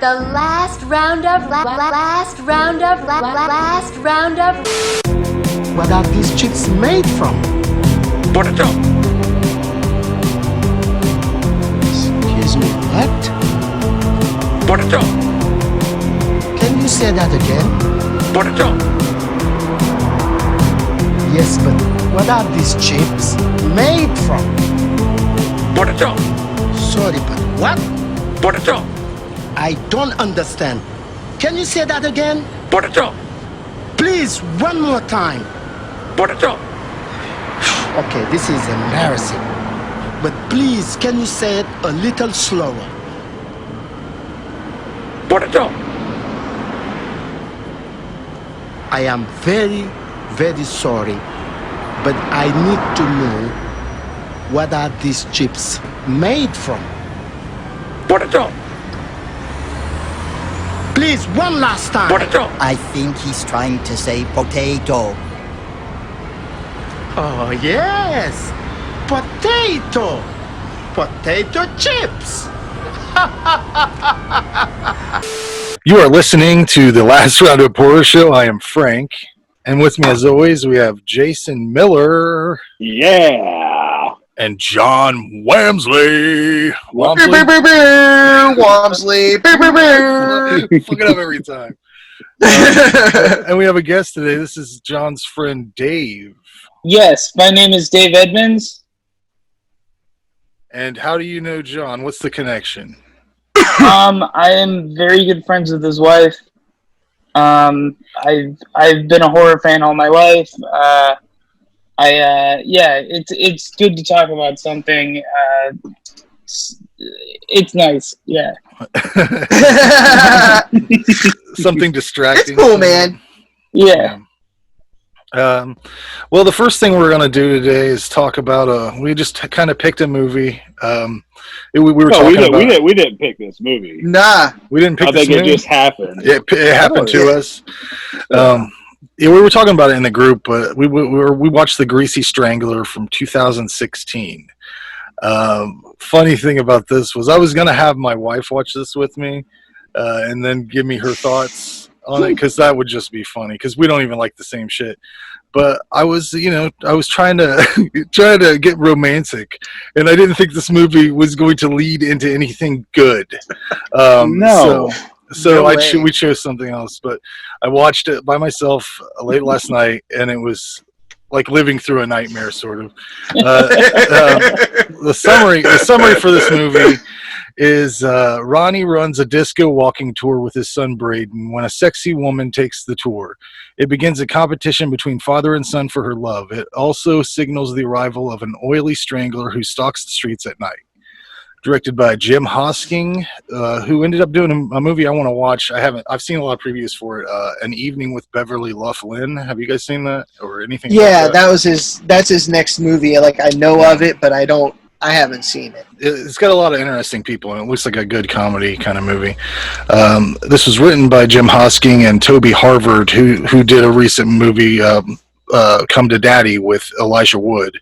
The last roundup. What are these chips made from? Potato. Excuse me, what? Potato. Can you say that again? Potato. Yes, but what are these chips made from? Potato. Sorry, but what? Potato. I don't understand. Can you say that again? Potato. Please, one more time. Potato. Okay, this is embarrassing. But please, can you say it a little slower? Potato. I am very, very sorry, but I need to know what are these chips made from? Potato. Please, one last time. Potato. I think he's trying to say potato. Oh, yes. Potato. Potato chips. You are listening to the Last Roundup Horror Show. I am Frank. And with me, as always, we have Jason Miller. Yeah. And John Wamsley. Wamsley. Fuck it up every time. And we have a guest today. This is John's friend, Dave. Yes, my name is Dave Edmonds. And how do you know John? What's the connection? I am very good friends with his wife. I've been a horror fan all my life. It's good to talk about something. It's nice, yeah. Something distracting. That's cool, man. Yeah. Well, the first thing we're going to do today is talk about we just kind of picked a movie. We didn't pick this movie. Nah. We didn't pick this movie. I think it just happened. It happened to us. We were talking about it in the group, but we watched The Greasy Strangler from 2016. Funny thing about this was I was going to have my wife watch this with me and then give me her thoughts on it, because that would just be funny, because we don't even like the same shit. But I was trying to get romantic, and I didn't think this movie was going to lead into anything good. No. So we chose something else. But I watched it by myself late last night, and it was like living through a nightmare, sort of. The summary for this movie is Ronnie runs a disco walking tour with his son Braden when a sexy woman takes the tour. It begins a competition between father and son for her love. It also signals the arrival of an oily strangler who stalks the streets at night. Directed by Jim Hosking, who ended up doing a movie I want to watch. I've seen a lot of previews for it. An Evening with Beverly Loughlin. Have you guys seen that or anything? Yeah, like that? that's his next movie. Like, I know of it, but I haven't seen it. It's got a lot of interesting people, and it looks like a good comedy kind of movie. This was written by Jim Hosking and Toby Harvard, who did a recent movie, Come to Daddy, with Elijah Wood.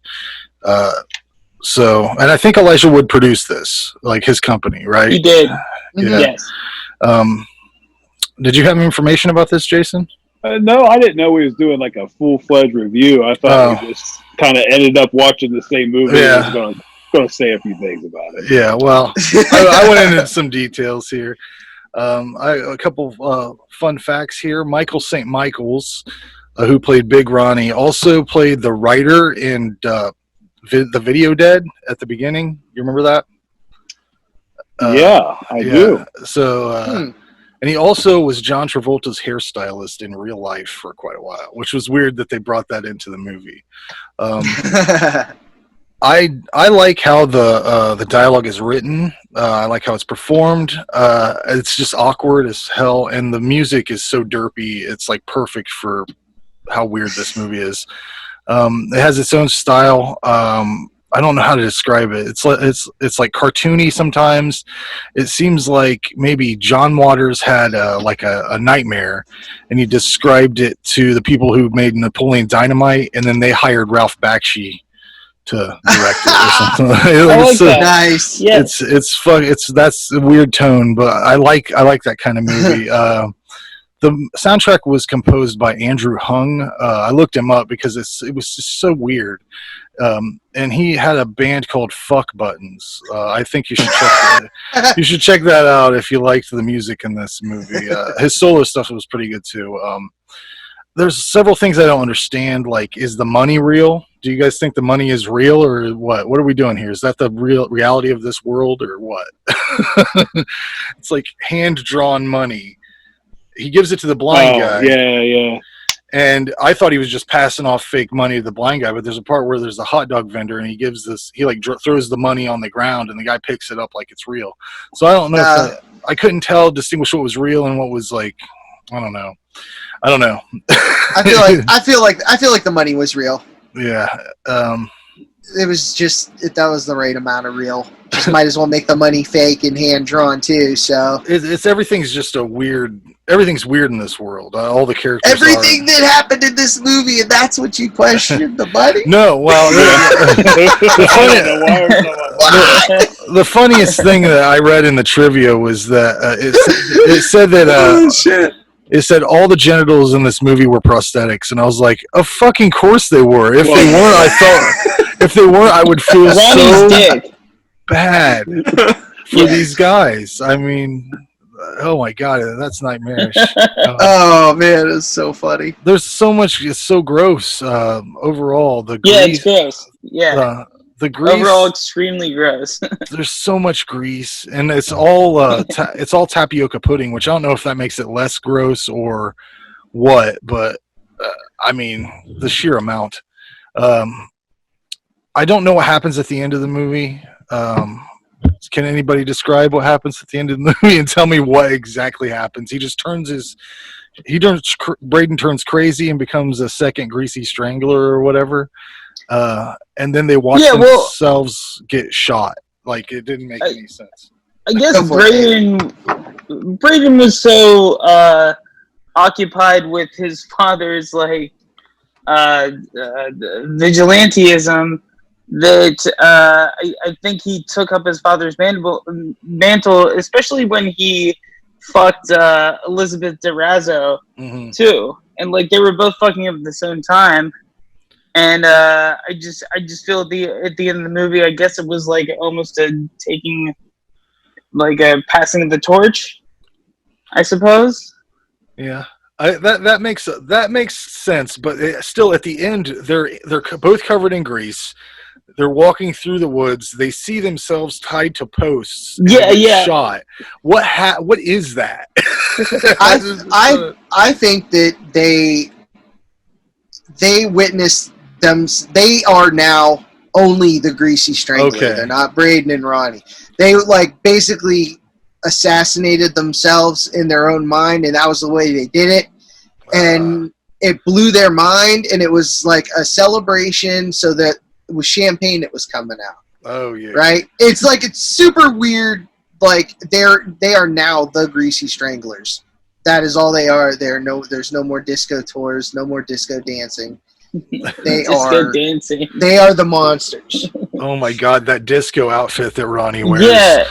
And I think Elijah Wood produced this, like his company, right? He did. Yeah. Yes. Did you have information about this, Jason? No, I didn't know he was doing like a full-fledged review. I thought we just kind of ended up watching the same movie. Yeah. And was going to say a few things about it. Yeah, well, I went into some details here. A couple fun facts here. Michael St. Michaels, who played Big Ronnie, also played the writer in the Video Dead at the beginning. You remember that? Yeah, I do. So, and he also was John Travolta's hairstylist in real life for quite a while, which was weird that they brought that into the movie. I like how the dialogue is written. I like how it's performed. It's just awkward as hell, and the music is so derpy. It's like perfect for how weird this movie is. It has its own style. I don't know how to describe it. It's like cartoony sometimes. It seems like maybe John Waters had a nightmare, and he described it to the people who made Napoleon Dynamite, and then they hired Ralph Bakshi to direct it or something. I like that. Nice. Yeah. That's a weird tone, but I like that kind of movie. The soundtrack was composed by Andrew Hung. I looked him up because it was just so weird. And he had a band called Fuck Buttons. I think you should check that out if you liked the music in this movie. His solo stuff was pretty good too. There's several things I don't understand. Like, is the money real? Do you guys think the money is real, or what? What are we doing here? Is that the real reality of this world, or what? It's like hand-drawn money. He gives it to the blind guy. Yeah. And I thought he was just passing off fake money to the blind guy, but there's a part where there's a hot dog vendor, and he throws the money on the ground, and the guy picks it up like it's real. So I don't know. I couldn't distinguish what was real and what was like. I don't know. I feel like the money was real. Yeah. It was that was the right amount of real. Just might as well make the money fake and hand drawn too. So everything's just everything's weird in this world. All the characters. Everything that happened in this movie, and that's what you questioned, the money. No, well, the funniest thing that I read in the trivia was that it said that. Oh shit. It said all the genitals in this movie were prosthetics, and I was like, "Of fucking course they were." If they weren't, I would feel so bad for these guys. I mean, oh my god, that's nightmarish. Oh man, it's so funny. There's so much. It's so gross. Overall, the grease, it's gross. Yeah. The grease, overall extremely gross. There's so much grease, and it's all it's all tapioca pudding, which I don't know if that makes it less gross or what, but I mean the sheer amount. I don't know what happens at the end of the movie. Can anybody describe what happens at the end of the movie and tell me what exactly happens? Braden turns crazy and becomes a second Greasy Strangler or whatever. And then they watch themselves get shot. Like, it didn't make any sense. I guess Braden was so occupied with his father's vigilantism that I think he took up his father's mantle, especially when he fucked Elizabeth DeRazzo too, and they were both fucking up at the same time. And I just feel at the end of the movie, I guess it was almost a passing of the torch, I suppose. Yeah, that makes sense. But still, at the end, they're both covered in grease. They're walking through the woods. They see themselves tied to posts. Shot. What is that? I think that they witnessed them. They are now only the Greasy Strangler. Okay. They're not Braden and Ronnie. They basically assassinated themselves in their own mind, and that was the way they did it. And it blew their mind, and it was like a celebration, so that with champagne that was coming out. Oh yeah. Right? It's super weird. They are now the Greasy Stranglers. That is all they are. There's no more disco tours, no more disco dancing. They are the monsters. Oh my god, that disco outfit that Ronnie wears. Yeah.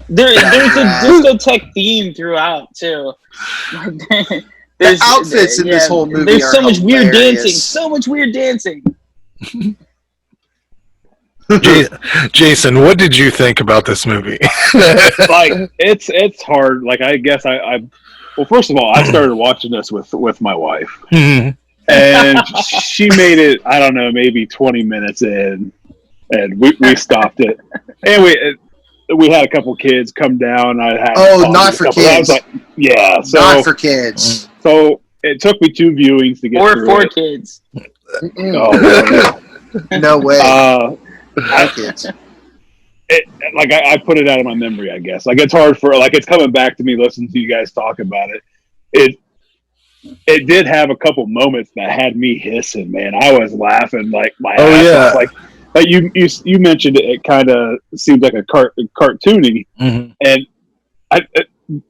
There's a discotheque theme throughout too. The outfits in this whole movie there's are so much hilarious. weird dancing. Jason, what did you think about this movie? It's hard. I guess well, first of all, I started watching this with my wife, and she made it. I don't know, maybe 20 minutes in, and we stopped it. And we had a couple kids come down. Not for kids. I was like, yeah, so not for kids. So it took me 2 viewings to get through for it. kids. No way. Kids. I put it out of my memory, I guess. It's hard for it's coming back to me listening to you guys talk about it. It did have a couple moments that had me hissing, man. I was laughing my ass off. You mentioned it kind of seemed like a cartoony, and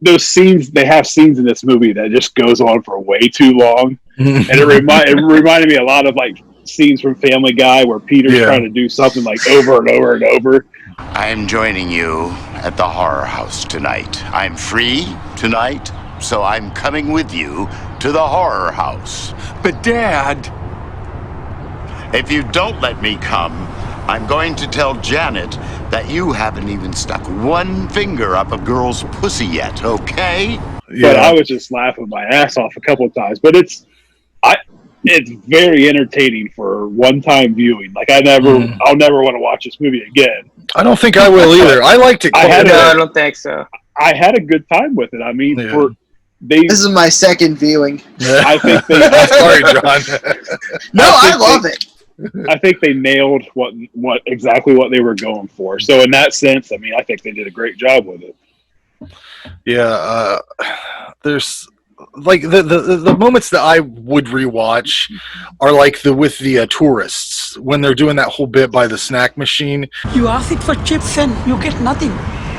those scenes, they have scenes in this movie that just goes on for way too long, and it reminded me a lot of scenes from Family Guy where Peter's trying to do something like over and over and over. I'm joining you at the horror house tonight. I'm free tonight, so I'm coming with you to the horror house. But Dad... If you don't let me come, I'm going to tell Janet that you haven't even stuck one finger up a girl's pussy yet, okay? But I was just laughing my ass off a couple of times. But it's very entertaining for one-time viewing. Like I'll never want to watch this movie again. I don't think I will either. I liked it. I don't think so. I had a good time with it. I mean, this is my second viewing. I think they. Sorry, John. No, I love it. I think they nailed exactly what they were going for. So in that sense, I mean, I think they did a great job with it. Yeah, there's like the moments that I would rewatch are like with the tourists when they're doing that whole bit by the snack machine. You ask it for chips and you get nothing.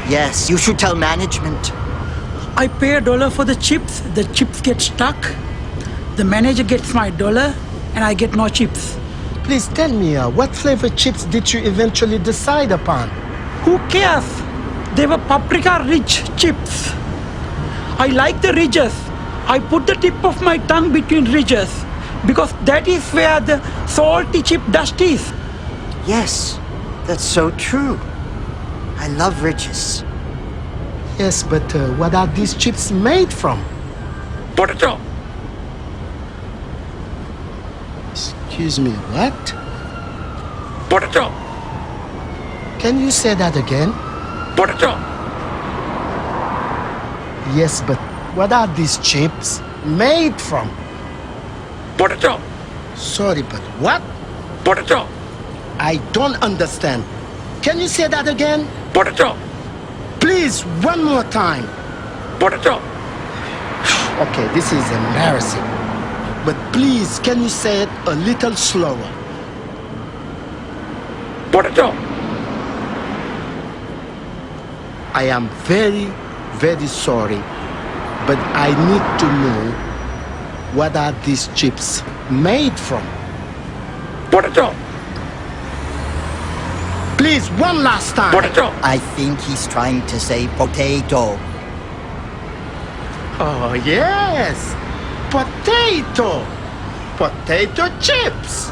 Yes, you should tell management. I pay $1 for the chips get stuck, the manager gets my $1 and I get no chips. Please tell me, what flavor chips did you eventually decide upon? Who cares? They were paprika-rich chips. I like the ridges. I put the tip of my tongue between ridges because that is where the salty chip dust is. Yes, that's so true. I love ridges. Yes, but what are these chips made from? Potato! Excuse me, what? Potato! Can you say that again? Potato! Yes, but what are these chips made from? Potato! Sorry, but what? Potato! I don't understand. Can you say that again? Potato! Please, one more time. Potato! Okay, this is embarrassing. But please, can you say it a little slower? Potato! I am very, very sorry, but I need to know what are these chips made from? Potato! Please, one last time. Potato! I think he's trying to say potato. Oh, yes. Potato. Potato chips.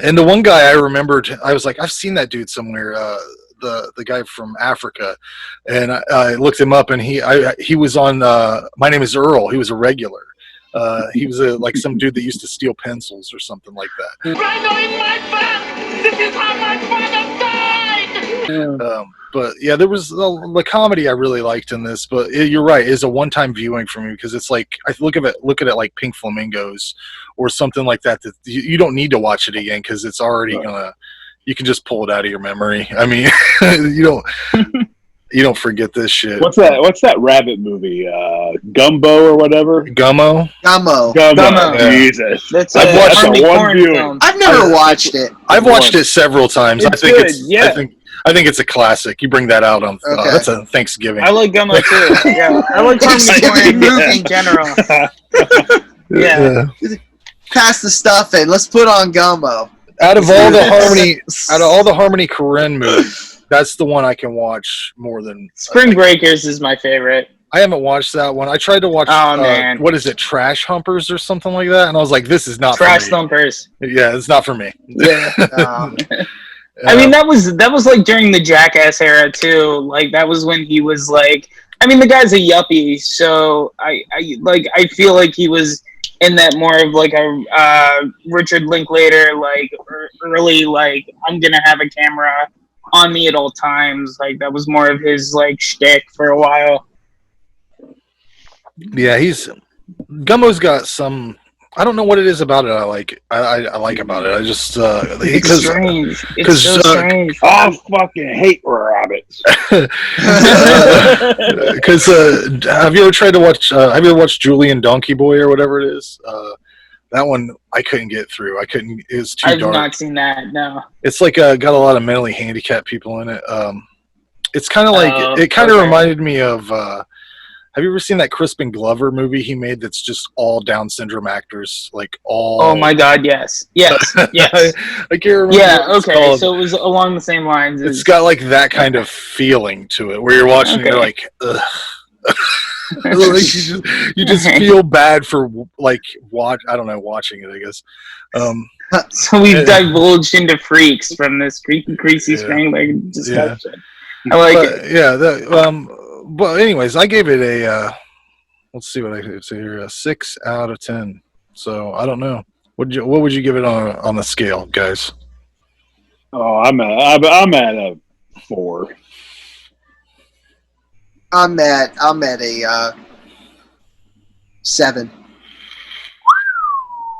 And the one guy I remembered, I was like, I've seen that dude somewhere. The guy from Africa, and I looked him up, and he was on My Name Is Earl. He was a regular. He was like some dude that used to steal pencils or something like that. Rhino in my back! This is how my father died! But yeah, there was the comedy I really liked in this. But you're right, it's a one-time viewing for me because it's like I look at it like Pink Flamingos or something like that. That you don't need to watch it again because it's already gonna. You can just pull it out of your memory. I mean, you don't forget this shit. What's that rabbit movie? Gumbo or whatever? Gummo. Gummo. Jesus. That's I've watched Army one Corn viewing. film. I've never watched it. I've watched it several times. It's good, yeah. I think it's a classic. You bring that out on Okay. that's a Thanksgiving. I like Gummo too. Yeah, I like Army Corn in general. Yeah. Pass the stuff in. Let's put on Gumbo. Out of all the Harmony Korine movies, that's the one I can watch more than Spring Breakers is my favorite. I haven't watched that one. I tried to watch man. What is it, Trash Humpers or something like that, and I was like, this is not Trash for me. Thumpers. Yeah, it's not for me. Yeah. I mean, that was like during the Jackass era too. Like that was when he was like, I mean, the guy's a yuppie, so I feel like he was in that more of like a Richard Linklater, like early, like I'm gonna have a camera on me at all times. Like that was more of his like shtick for a while. Yeah, Gummo's got some. I don't know what it is about it. I like about it. I just It's strange. It's so strange. I fucking hate rabbits. Because have you ever tried to watch? Have you ever watched Julian Donkey Boy or whatever it is? That one I couldn't get through. I couldn't. It was too dark. I've not seen that. No. It's like got a lot of mentally handicapped people in it. It's kind of like it kind of reminded me of. Have you ever seen that Crispin Glover movie he made? That's just all Down syndrome actors, like all. Oh my God! Yes. Yes. Yes. I can't remember. Yeah. Okay. So it was along the same lines. It's got like that kind of feeling to it, where you're watching, and you're like, ugh. Like you just feel bad for like watching it, I guess. So we've divulged into freaks from this Greasy Strangler discussion. I like it. Yeah. But anyways, I gave it a let's see what I could say here, a 6 out of 10. So I don't know. What would you give it on the scale, guys? Oh, I'm at a 4. I'm at a 7.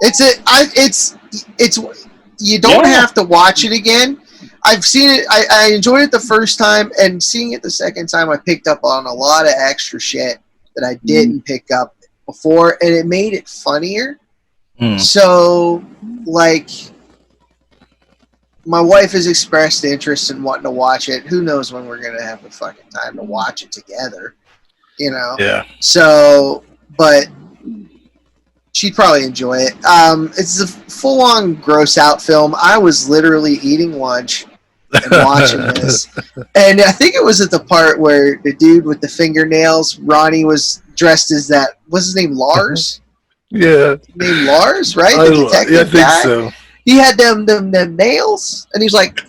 It's you don't have to watch it again. I've seen it. I enjoyed it the first time, and seeing it the second time, I picked up on a lot of extra shit that I didn't pick up before, and it made it funnier. So, like, my wife has expressed interest in wanting to watch it. Who knows when we're gonna have the fucking time to watch it together? You know. Yeah. So, but she'd probably enjoy it. It's a full-on gross-out film. I was literally eating lunch and watching this. And I think it was at the part where the dude with the fingernails, Ronnie, was dressed as that. What's his name? Lars? Yeah. Named Lars, right? The detective I think guy. so. He had them nails, and he's like...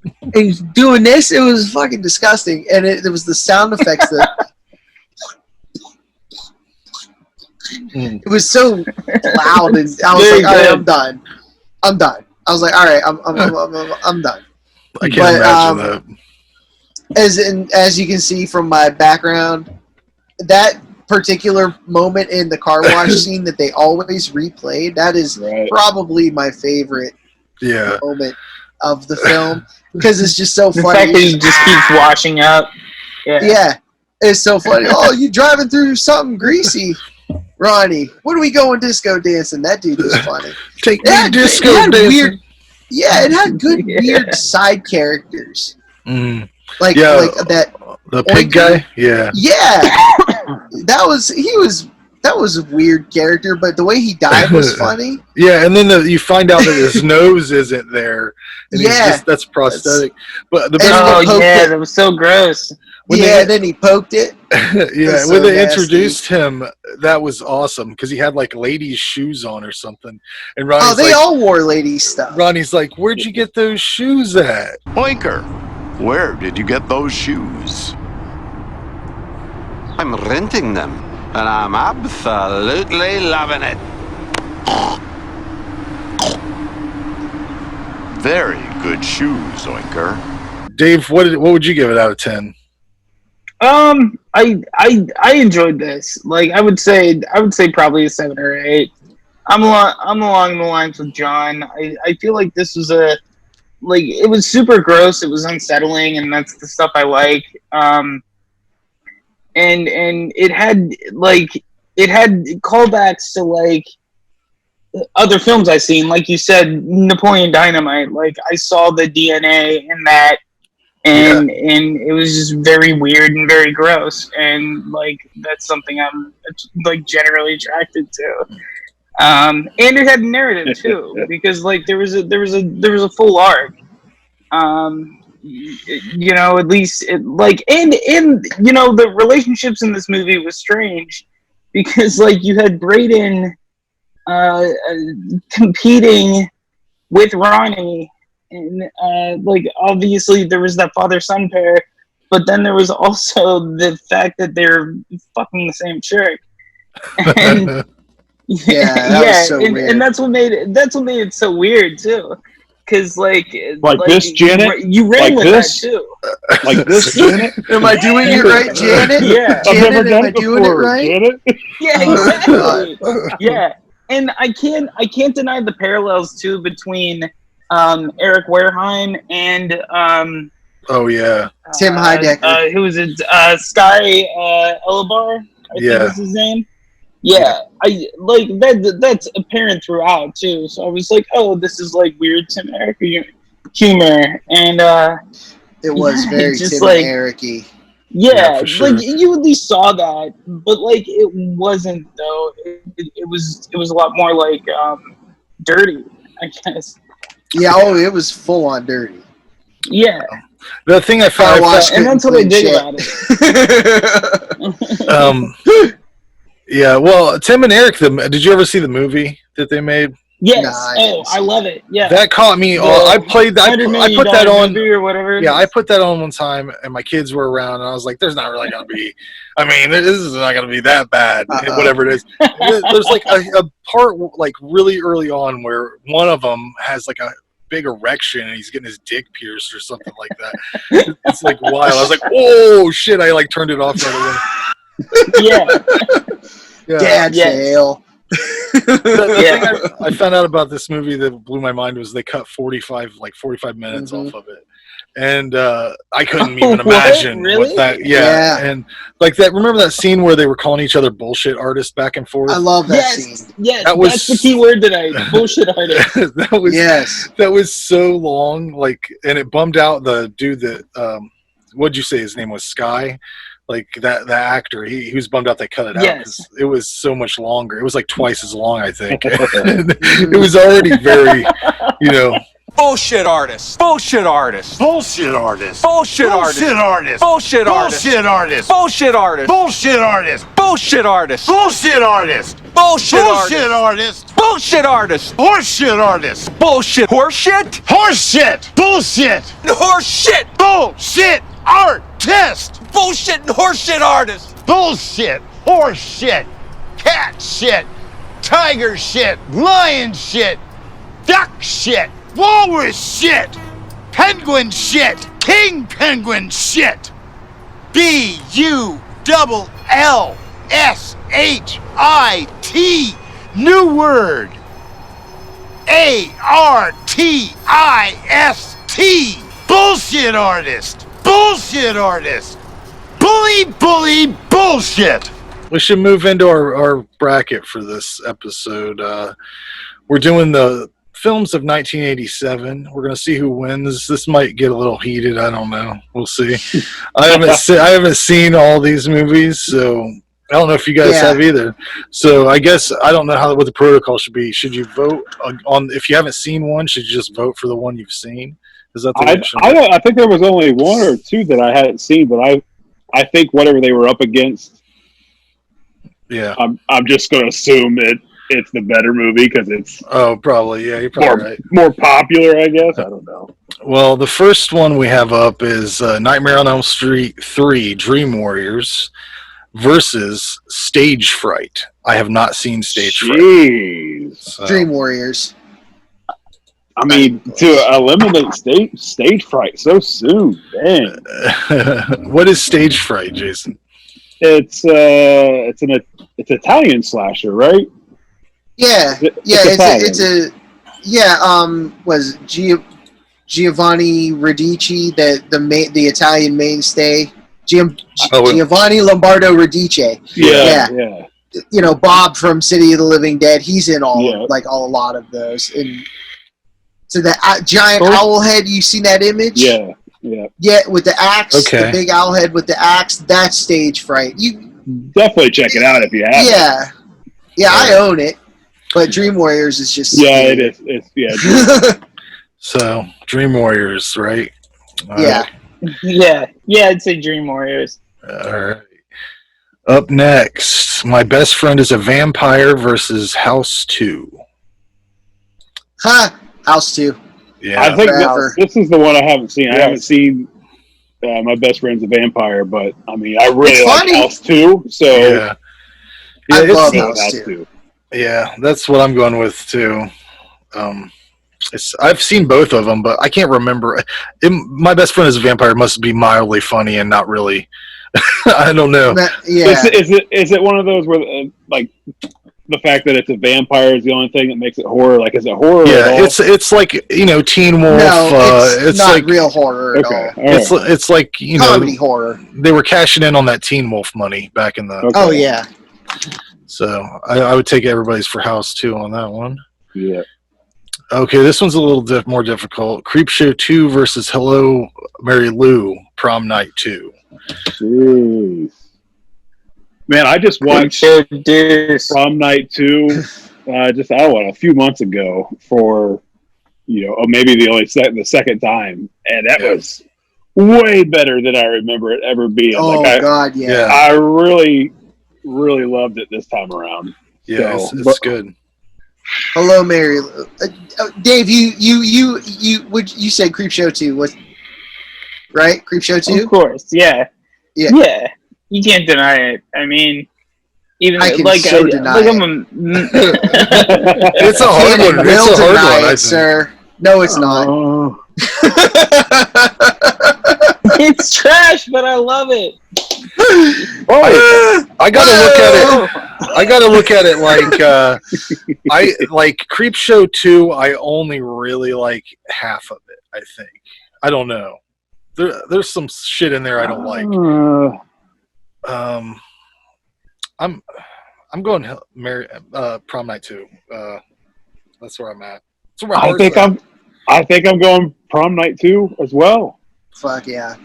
and he's doing this. It was fucking disgusting. And it was the sound effects that... It was so loud, and I was like, "All right, I'm done. I was like, "All right, I'm done." I can't imagine that. As you can see from my background, that particular moment in the car wash scene that they always replayed, that is probably my favorite moment of the film, because it's just so funny. The fact that he just keeps washing up. Yeah, it's so funny. Oh, you driving through something greasy, Ronnie? What are we going disco dancing? That dude was funny. Take me disco dancing. It had good weird side characters. Like that. The pig guy? Yeah. Yeah. That was a weird character, but the way he died was funny. Yeah, and then you find out that his nose isn't there. And that's prosthetic. But that was so gross. Then he poked it. When they introduced him, that was awesome, because he had like ladies' shoes on or something. And Ronnie's they all wore ladies' stuff. Ronnie's like, "Where'd you get those shoes at?" Oinker, where did you get those shoes? I'm renting them, and I'm absolutely loving it. Very good shoes, Oinker. Dave, what would you give it out of 10? I enjoyed this. Like, I would say probably a 7 or 8. I'm along the lines with John. I feel like this was it was super gross. It was unsettling, and that's the stuff I like. And it had callbacks to like other films I've seen. Like you said, Napoleon Dynamite. Like, I saw the DNA in that. And it was just very weird and very gross, and like that's something I'm like generally attracted to. And it had narrative too, because like there was a full arc. You know, at least it like and you know, the relationships in this movie was strange, because like you had Brayden competing with Ronnie. And like obviously there was that father-son pair, but then there was also the fact that they're fucking the same chick. And was so weird. And that's what made it so weird too. Cause like this Janet, you ran with that too. Like this Janet. Am I doing it right, Janet? Yeah. Janet, am I doing it right? Janet? Yeah, exactly. Yeah. and I can't deny the parallels too between Eric Wareheim and Oh yeah, Tim Heidecker. who was it? Sky Elabar, I think was his name. Yeah, I like that. That's apparent throughout too. So I was like, oh, this is like weird Tim and Eric humor, and it was very just Tim and Eric-y. Yeah, for sure. like you at least saw that, but like it wasn't though. It was a lot more like dirty, I guess. Yeah, oh, it was full on dirty. Yeah. The thing I found, and that's what I dig about it. Yeah, well, Tim and Eric. Did you ever see the movie that they made? Yes. I love it. Yeah. That caught me. I put that on. Or whatever. Yeah, I put that on one time, and my kids were around, and I was like, "There's not really gonna be. I mean, this is not gonna be that bad, whatever it is." There's like a part like really early on where one of them has like a big erection, and he's getting his dick pierced or something like that. It's like wild. I was like, "Oh shit!" I like turned it off right away. Yeah. Dad fail. The thing I found out about this movie that blew my mind was they cut 45 minutes off of it, and I couldn't even imagine what that. Yeah, and like that. Remember that scene where they were calling each other bullshit artists back and forth? I love that scene. Yes, that's the key word tonight. Bullshit artist. That was so long. Like, and it bummed out the dude that. What'd you say his name was? Sky. Like the actor, he was bummed out they cut it out because it was so much longer. It was like twice as long, I think. It was already very, bullshit artist. Bullshit artist. Bullshit artist. Bullshit artist. Bullshit artist. Bullshit artist. Bullshit artist. Bullshit artist. Bullshit artist. Bullshit artist. Bullshit artist. Bullshit Bullshit artist. Bullshit artist. Horseshit artist. Bullshit horseshit. Horseshit. Bullshit. Horseshit. Bullshit artist. Bullshit and horseshit artist. Bullshit. Horseshit. Cat shit. Tiger shit. Lion shit. Duck shit. Walrus shit. Penguin shit. King penguin shit. BULLSHIT. New word. ARTIST. Bullshit artist. Bullshit artist. Bully bullshit. We should move into our bracket for this episode. We're doing the films of 1987. We're going to see who wins. This might get a little heated. I don't know. We'll see. I haven't seen all these movies, so I don't know if you guys have either. So I guess I don't know what the protocol should be. Should you vote on if you haven't seen one? Should you just vote for the one you've seen? Is that the option? I think there was only one or two that I hadn't seen, but I think whatever they were up against. Yeah, I'm just going to assume it's the better movie because it's probably you're probably right. More popular, I guess. I don't know. Well, the first one we have up is Nightmare on Elm Street 3: Dream Warriors versus Stage Fright. I have not seen Stage Fright. So. Dream Warriors. I mean, to eliminate stage fright so soon, dang. What is Stage Fright, Jason? It's an Italian slasher, right? Yeah, was Giovanni Radici the Italian mainstay? Giovanni Lombardo Radice. Yeah. Bob from City of the Living Dead. He's in a lot of those. And so that giant owl head, you seen that image? Yeah. Yeah, with the axe, the big owl head with the axe. That's Stage Fright. You definitely check it out if you have. Yeah, I own it. But Dream Warriors is just it is. It's So Dream Warriors, right? Yeah. Yeah, I'd say Dream Warriors. All right. Up next, My Best Friend is a Vampire versus House 2. House 2. Yeah, I think this is the one I haven't seen. I haven't seen My Best Friend's a Vampire, but I mean, I really like House 2. So I love House 2. Yeah, that's what I'm going with too. I've seen both of them, but I can't remember. My Best Friend is a Vampire must be mildly funny and not really. I don't know. Is it one of those where the fact that it's a vampire is the only thing that makes it horror. Like, is it horror? Yeah, at all? it's like Teen Wolf. No, it's not like real horror at all. It's like comedy horror. They were cashing in on that Teen Wolf money back in the. Okay. Oh yeah. So I would take Everybody's for House too on that one. Yeah. Okay, this one's a little more difficult. Creepshow 2 versus Hello, Mary Lou, Prom Night 2. Jeez. Man, I just watched Prom Night 2 just, I don't know, a few months ago for, or maybe the second time. And that was way better than I remember it ever being. Oh, God, yeah. I really, really loved it this time around. Yeah, it's good. Hello, Mary. Dave, you said Creepshow 2, right? Creepshow 2? Of course, yeah. You can't deny it. I mean, even I can deny it. It's a hard one. It's a hard one, sir. No, it's not. It's trash, but I love it. I gotta look at it. I gotta look at it I like Creepshow 2. I only really like half of it. I think. I don't know. There's some shit in there I don't like. I'm going Prom Night 2. That's where I'm at. I think I'm going Prom Night 2 as well. Fuck yeah.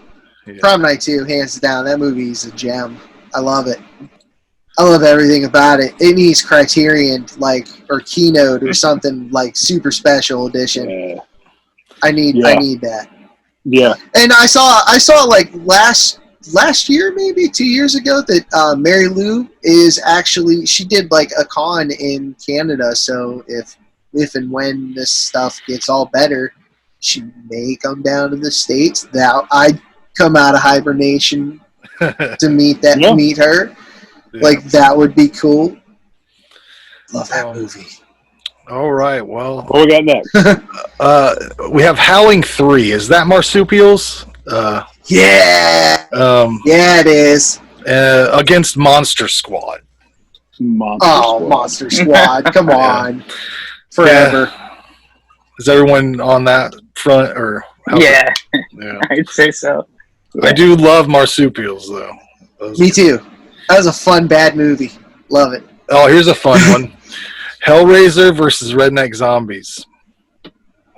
Prom Night 2, hands down. That movie is a gem. I love it. I love everything about it. It needs Criterion, or Keynote or something super special edition. Yeah. I need that. Yeah. And I saw last year, maybe 2 years ago, that Mary Lou is actually, she did a con in Canada. So if and when this stuff gets all better, she may come down to the States. I'd come out of hibernation to meet her. Yeah. That would be cool. Love that movie. All right, well, what we got next? We have Howling 3. Is that marsupials? Yeah. Yeah, it is. Against Monster Squad. Monster Squad! Come on, forever. Yeah. Is everyone on that front, or? Yeah, I'd say so. I do love marsupials, though. Me too. That was a fun, bad movie. Love it. Oh, here's a fun one. Hellraiser versus Redneck Zombies.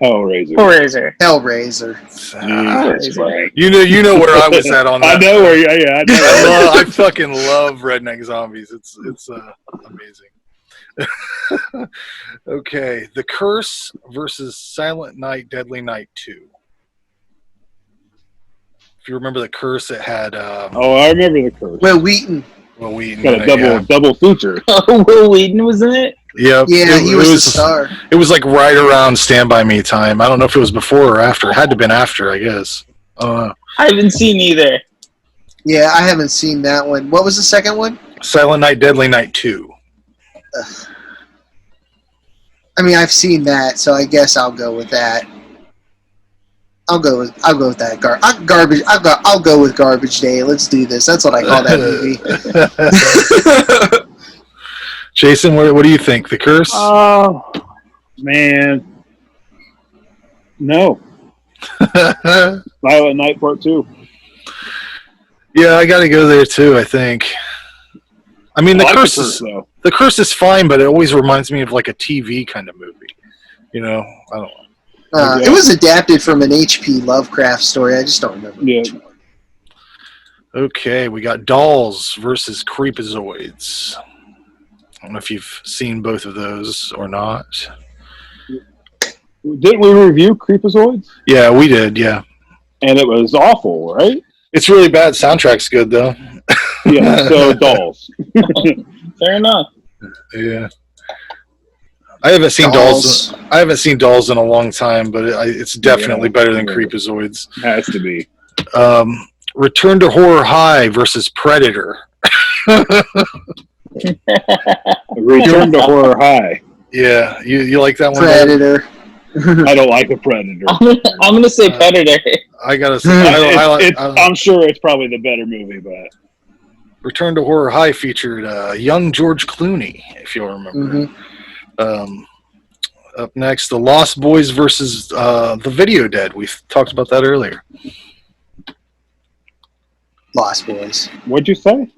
Hellraiser. You know where I was at on that. I know where. Yeah, I know. I fucking love Redneck Zombies. It's amazing. Okay, The Curse versus Silent Night, Deadly Night 2. If you remember The Curse, it had. I remember The Curse. Will Wheaton. Got a double feature. Will Wheaton was in it. Yep. Yeah, he was the star. It was right around Stand By Me time. I don't know if it was before or after. It had to have been after, I guess. I haven't seen either. Yeah, I haven't seen that one. What was the second one? Silent Night, Deadly Night 2. I mean, I've seen that, so I guess I'll go with that. I'll go with that garbage. I'll go with Garbage Day. Let's do this. That's what I call that movie. Jason, what do you think? The Curse? Oh, man. No. Silent Night Part 2. Yeah, I got to go there too, I think. I mean, The Curse is fine, but it always reminds me of a TV kind of movie. I don't know. It was adapted from an H.P. Lovecraft story. I just don't remember which one. Okay, we got Dolls versus Creepazoids. I don't know if you've seen both of those or not. Didn't we review Creepazoids? Yeah, we did, yeah. And it was awful, right? It's really bad. Soundtrack's good, though. Yeah, so Dolls. Fair enough. Yeah. I haven't seen Dolls. I haven't seen Dolls in a long time, but it's definitely better than Creepazoids. Has to be. Return to Horror High versus Predator. Return to Horror High. Yeah, you like that one? Predator. I don't like the Predator. I'm gonna say Predator. I gotta say, I'm sure it's probably the better movie, but Return to Horror High featured young George Clooney, if you'll remember. Up next, The Lost Boys versus The Video Dead. We talked about that earlier. Lost Boys. What'd you say?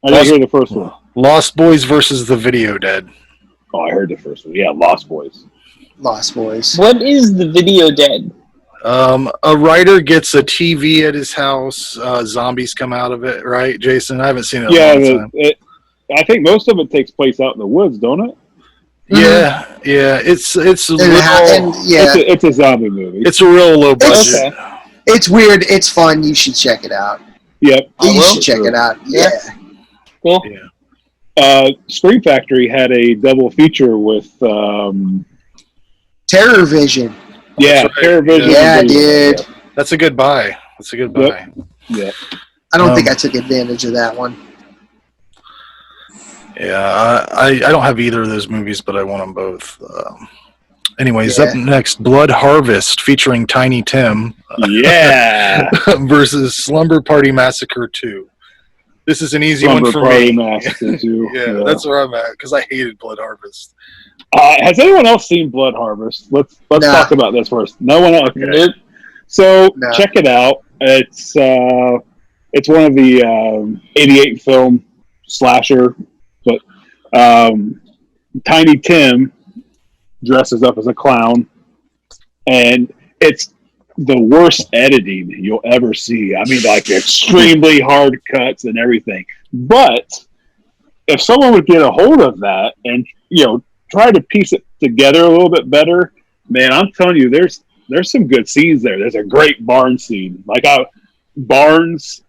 I didn't hear the first one. Lost Boys versus The Video Dead. Oh, I heard the first one. Yeah, Lost Boys. Lost Boys. What is The Video Dead? A writer gets a TV at his house. Zombies come out of it, right, Jason? I haven't seen it in a long time. I think most of it takes place out in the woods, don't it? Yeah, yeah. It's It's a zombie movie. It's a real low budget. It's weird. It's fun. You should check it out. Yep. You should check it out. Yeah. Cool. Yeah. Scream Factory had a double feature with Terror Vision. Yeah, right. Terror Vision. Yeah, dude. That's a good buy. That's a good buy. Yeah. I don't think I took advantage of that one. Yeah, I don't have either of those movies, but I want them both. Anyways, up next, Blood Harvest featuring Tiny Tim. Yeah. Versus Slumber Party Massacre 2. This is an easy one for me. Massacre 2. Yeah, that's where I'm at because I hated Blood Harvest. Has anyone else seen Blood Harvest? Let's talk about this first. No one else. Okay. So check it out. It's one of the 88 film slasher, but Tiny Tim dresses up as a clown, and it's the worst editing you'll ever see. I mean, like extremely hard cuts and everything. But if someone would get a hold of that and try to piece it together a little bit better, man, I'm telling you, there's some good scenes there. There's a great barn scene, like barns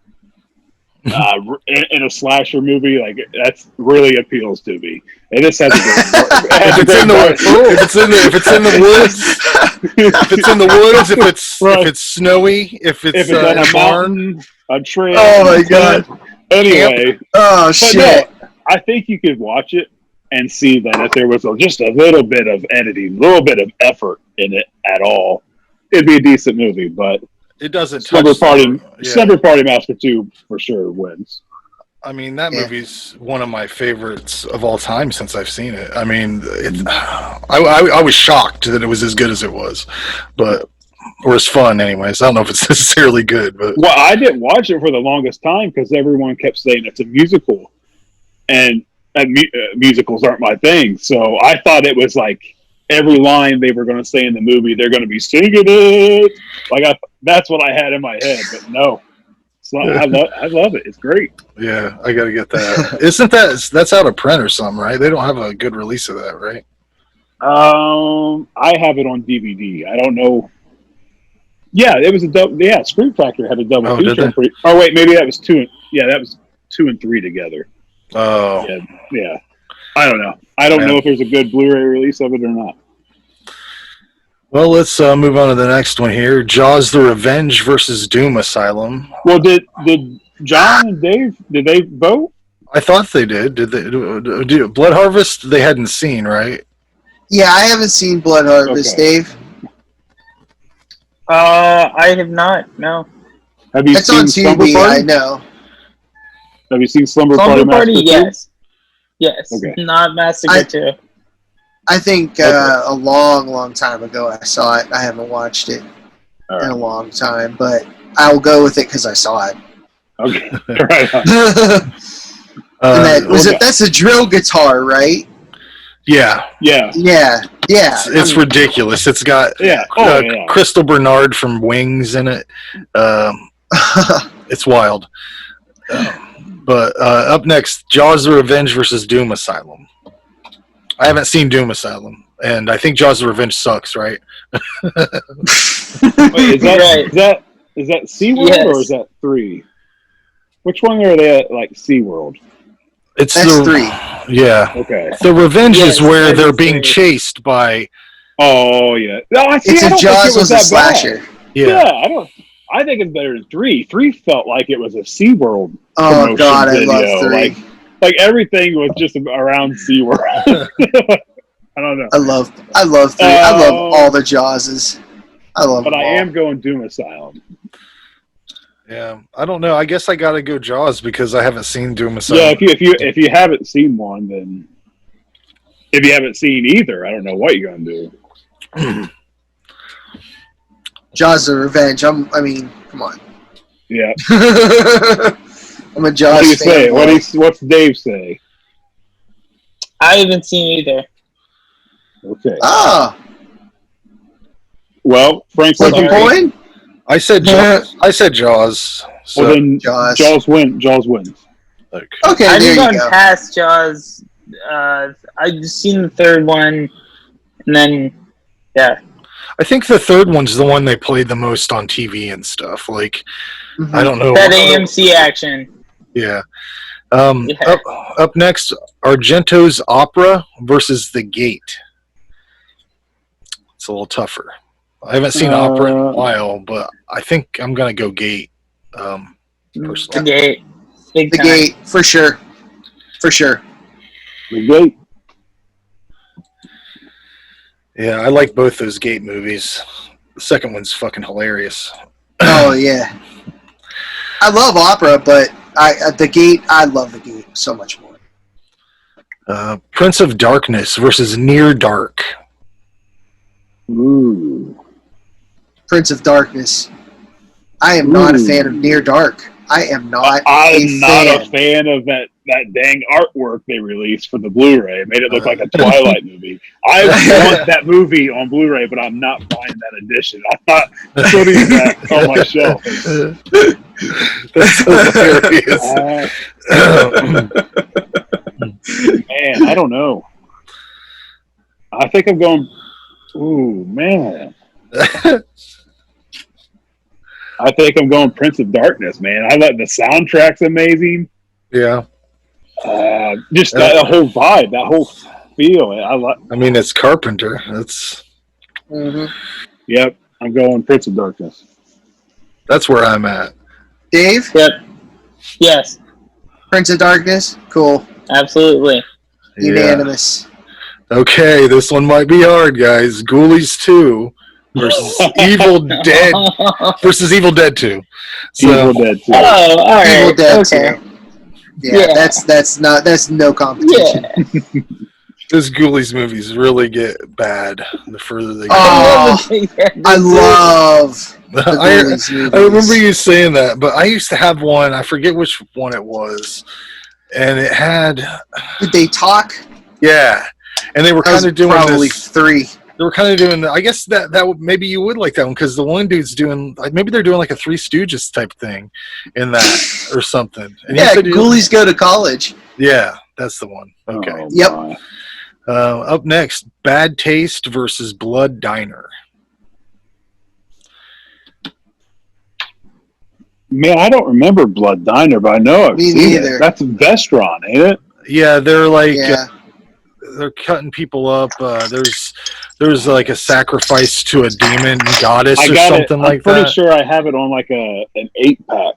in a slasher movie, like that's really appeals to me. And this has a great if it's in the woods, if it's snowy, if it's on a barn, mountain, a trail. Oh my god! Anyway, oh shit! No, I think you could watch it and see that if there was just a little bit of editing, a little bit of effort in it at all, it'd be a decent movie. But it doesn't. Slumber Party Massacre 2 for sure wins. I mean, that movie's one of my favorites of all time since I've seen it. I mean, I was shocked that it was as good as it was, or as fun anyways. I don't know if it's necessarily good, but well, I didn't watch it for the longest time because everyone kept saying it's a musical, and musicals aren't my thing. So I thought it was like every line they were going to say in the movie, they're going to be singing it. Like that's what I had in my head, but no. I love it. It's great. Yeah, I got to get that. That's out of print or something, right? They don't have a good release of that, right? I have it on DVD. I don't know. Yeah, it was a double. Yeah, Scream Factory had a double feature. Oh wait, maybe that was 2. Yeah, that was 2 and 3 together. Oh. Yeah. I don't know. I don't know if there's a good Blu-ray release of it or not. Well, let's move on to the next one here. Jaws: The Revenge versus Doom Asylum. Well, did John and Dave, did they vote? I thought they did. Did they do Blood Harvest? They hadn't seen, right? Yeah, I haven't seen Blood Harvest, Dave. I have not. No. Have you seen on Slumber TV, Party? I know. Have you seen Slumber Party? Yes. Yes. Okay. Not Massacre 2. I think a long time ago I saw it. I haven't watched it in a long time, but I'll go with it because I saw it. Okay. Right on. That's a drill guitar, right? Yeah. It's ridiculous. It's got Crystal Bernard from Wings in it. It's wild. But up next, Jaws: The Revenge versus Doom Asylum. I haven't seen Doom Asylum, and I think Jaws: The Revenge sucks, right? Wait, is that SeaWorld or is that 3? Which one are they at, like SeaWorld? That's 3. Yeah. Okay. The Revenge is where they're being chased by. Oh yeah. No, it's a Jaws was a slasher. Yeah. I think it's better than 3. 3 felt like it was a SeaWorld. Oh god, I love 3. Like everything was just around SeaWorld. I don't know. I love 3. I love all the Jawses. I love them all. I am going Doom Asylum. Yeah, I don't know. I guess I gotta go Jaws because I haven't seen Doom Yeah, Asylum. if you haven't seen one, then if you haven't seen either, I don't know what you're gonna do. Jaws of Revenge. I mean, come on. Yeah. I'm a Jaws What do you fan. say? What's Dave say? I haven't seen either. Okay. Ah, Well, Frank, flip what a coin. I said Jaws. I said Jaws. So, Well, then Jaws. Jaws wins. okay. Okay, I've there you gone go. past Jaws. I've just seen the third one, and then yeah. I think the third one's the one they played the most on TV and stuff. Like, Mhm. I don't know. That AMC action. Yeah. Yeah. Up next, Argento's Opera versus The Gate. It's a little tougher. I haven't seen Opera in a while, but I think I'm gonna go Gate. The Personally. Gate. Big The time. Gate, for sure. For sure. The Gate. Yeah, I like both those Gate movies. The second one's fucking hilarious. Oh yeah. I love opera, but The Gate. I love The Gate so much more. Prince of Darkness versus Near Dark. Ooh. Prince of Darkness. I am not a fan of Near Dark. I am not. I'm not a fan of that dang artwork they released for the Blu-ray. It made it look like a Twilight movie. I want that movie on Blu-ray, but I'm not buying that edition. I'm not putting that on my shelf. That's hilarious. Man, I don't know. I think I'm going. Ooh, man. I think I'm going Prince of Darkness, man. I like the soundtrack's amazing. Yeah. Just that whole vibe, that whole feel. I mean, it's Carpenter. That's. Mm-hmm. Yep, I'm going Prince of Darkness. That's where I'm at. Dave? Yep. Yes. Prince of Darkness? Cool. Absolutely. Unanimous. Okay, this one might be hard, guys. Ghoulies 2 versus Evil Dead versus Evil Dead 2. So, Evil Dead 2. Oh, all right. Evil Dead Okay. 2. Yeah, that's no competition. Yeah. those Ghoulies movies really get bad the further they go. Oh, I love the Ghoulies movies. I remember you saying that, but I used to have one. I forget which one it was, and it had. Did they talk? Yeah, and they were kind of doing probably this, 3. They were kind of doing. I guess that maybe you would like that one because the one dude's doing. Maybe they're doing like a Three Stooges type thing in that or something. And yeah, Ghoulies go to college. Yeah, that's the one. Okay. Oh, yep. Up next, Bad Taste versus Blood Diner. Man, I don't remember Blood Diner, but I know I've seen neither. it. That's a restaurant, ain't it? Yeah, they're like they're cutting people up. There's like a sacrifice to a demon goddess or something like that. I'm pretty sure I have it on like an 8-pack.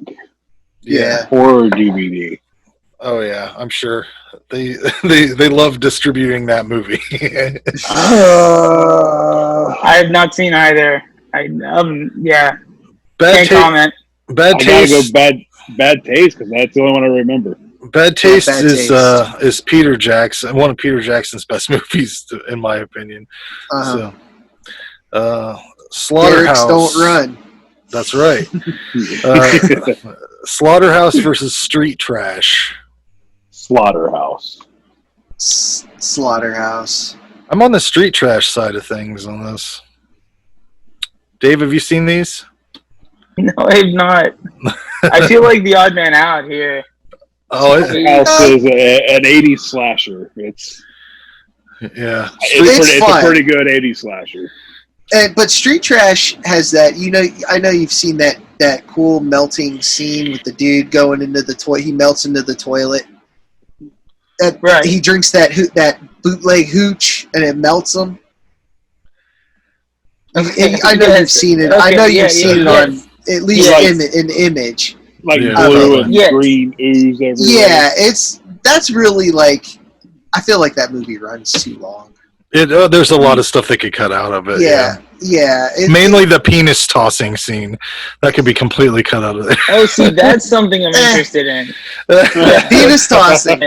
Yeah. Horror DVD. Oh yeah, I'm sure they love distributing that movie. I have not seen either. Yeah. Can't comment. Bad Taste. I gotta go Bad Taste because that's the only one I remember. Bad Taste is Peter Jackson, one of Peter Jackson's best movies, in my opinion. Uh-huh. So, Slaughterhouse. Lyrics don't run. That's right. Slaughterhouse versus Street Trash. Slaughterhouse. Slaughterhouse. I'm on the Street Trash side of things on this. Dave, have you seen these? No, I have not. I feel like the odd man out here. Oh, Slaughterhouse is an 80s slasher. It's It's a pretty good 80s slasher. But Street Trash has that. I know you've seen that cool melting scene with the dude going into the toilet. He melts into the toilet. Right. He drinks that bootleg hooch and it melts him. And I know you've seen it. Okay, I know you've seen it on at least in image. Like blue and green ooze everywhere. Yeah, that's really like. I feel like that movie runs too long. There's a lot of stuff they could cut out of it. Yeah. Yeah, mainly the penis tossing scene that could be completely cut out of there. Oh, see, that's something I'm interested in. penis tossing.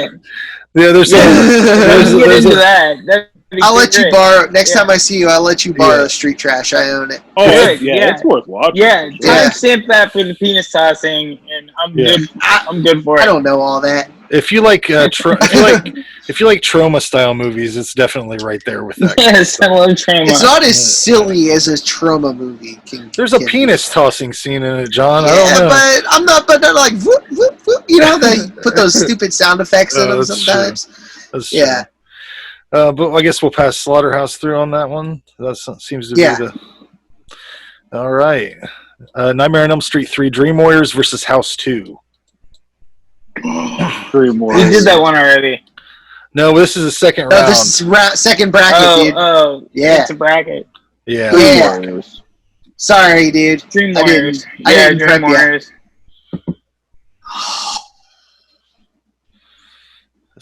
Yeah, there's get into that. I'll let you great. borrow next time I see you. I'll let you borrow Street Trash. I own it. Oh, Good, yeah, it's worth watching. Yeah, timestamp that for the penis tossing, and I'm good. I'm good for it. I don't know all that. If you like, if you like trauma style movies, it's definitely right there with that. Yes, I love trauma. It's not as silly as a trauma movie. There's a penis tossing scene in it, John. Yeah, I don't know. but I'm not. But they're like, whoop, whoop, whoop. You know, they put those stupid sound effects in them that's sometimes. True. That's yeah. True. But I guess we'll pass Slaughterhouse through on that one. That seems to be the. All right. Nightmare on Elm Street 3: Dream Warriors versus House 2. Dream Warriors. We did that one already. No, this is the second round. No, this is second bracket, dude. Oh, yeah. It's a bracket. Yeah. Dream Warriors. Sorry, dude. Dream Warriors. I didn't Dream prep Warriors.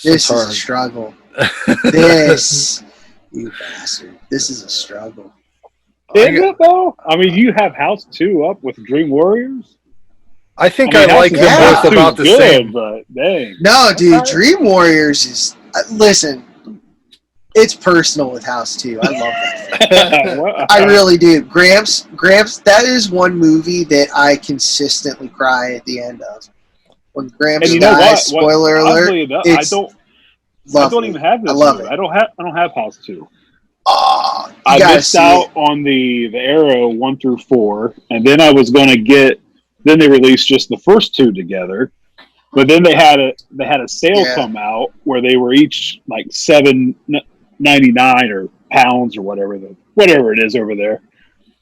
This is a struggle. This, you bastard. This is a struggle. Is it though? I mean, you have House 2 up with Dream Warriors. I think I like them both about the same. But dang. No, dude, Dream Warriors is. Listen, it's personal with House 2. I love that. I really do. Gramps, that is one movie that I consistently cry at the end of. When Gramps dies, spoiler alert. I don't even have this. I love it. I don't have House 2. Oh, I missed out on the Arrow 1 through 4, and then I was going to get. Then they released just the first 2 together, but then they had a sale come out where they were each like $7.99 or pounds or whatever it is over there.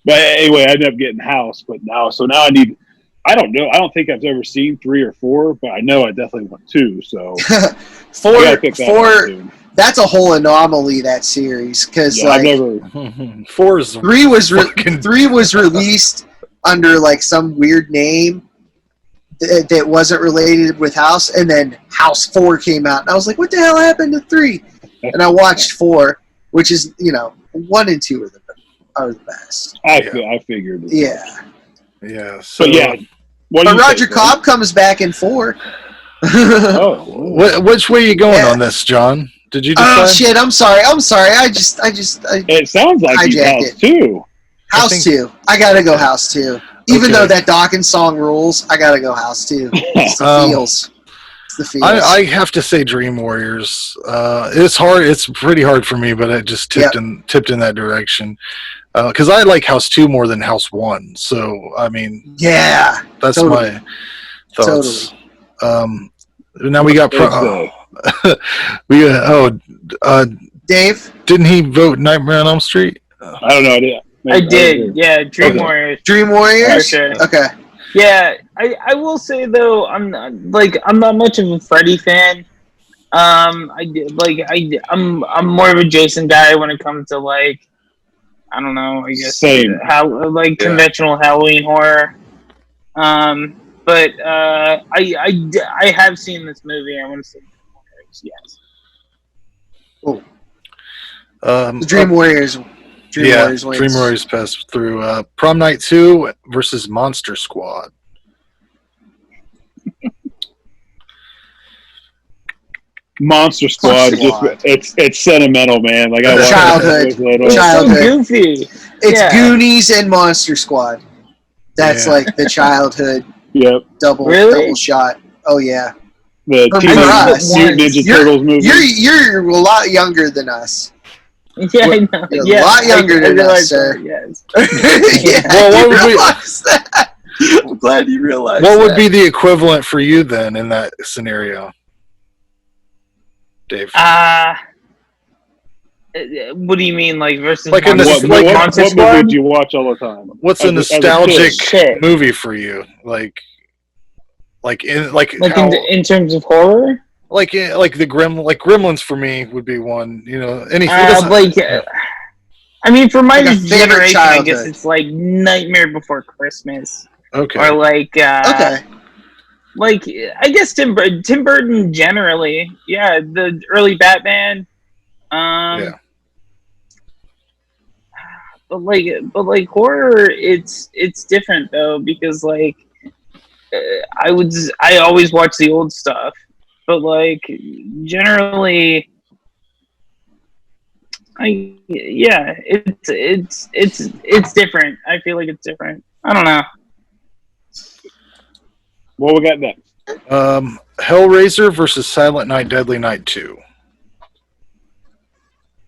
But anyway, I ended up getting House, but now I need. I don't know. I don't think I've ever seen 3 or 4, but I know I definitely want 2. So 4. That's a whole anomaly, that series, because like 3 was released under like some weird name that wasn't related with House, and then House 4 came out, and I was like, what the hell happened to 3? And I watched 4, which is 1 and 2 are the best. I figured. Yeah. So but Roger Cobb comes back in 4. Which way are you going on this, John? Did you decide? Oh shit! I'm sorry. I it sounds like you House 2. House 2. I gotta go House 2. Even though that Dawkins song rules, I gotta go House 2. It's the feels. It's the feels. I have to say Dream Warriors. It's hard. It's pretty hard for me, but it just tipped in that direction. Because I like House 2 more than House 1. So I mean, that's my thoughts. Now we got Dave. Didn't he vote Nightmare on Elm Street? I don't know. I did. Yeah, Dream Warriors. Dream Warriors. Okay. Okay. Yeah, I will say though, I'm not much of a Freddy fan. I'm more of a Jason guy when it comes to like, I don't know, I guess conventional Halloween horror. But I have seen this movie. I want to say yes. Oh. The Dream Warriors. Warriors wins. Dream Warriors passed through. Prom Night 2 versus Monster Squad. Monster Squad. It's sentimental, man. Like I childhood. It's so goofy. It's Goonies and Monster Squad. That's like the childhood. Yep. Double shot. Oh yeah. The Mutant Ninja Turtles movie. You're a lot younger than us. Yeah, I know. You're a lot younger than us, sir. Yes. I'm glad you realized. What would be the equivalent for you then in that scenario, Dave? What do you mean, like versus? Like what movie did you watch all the time? What's a nostalgic movie for you? In terms of horror? Like Gremlins for me would be one. Anything. I mean, for my generation, I guess it's like Nightmare Before Christmas. Okay. Or like I guess Tim Burton generally. Yeah, the early Batman. but horror, it's different though, because like I always watch the old stuff, but like generally, it's different. I feel like it's different. I don't know. What we got next? Hellraiser versus Silent Night, Deadly Night 2.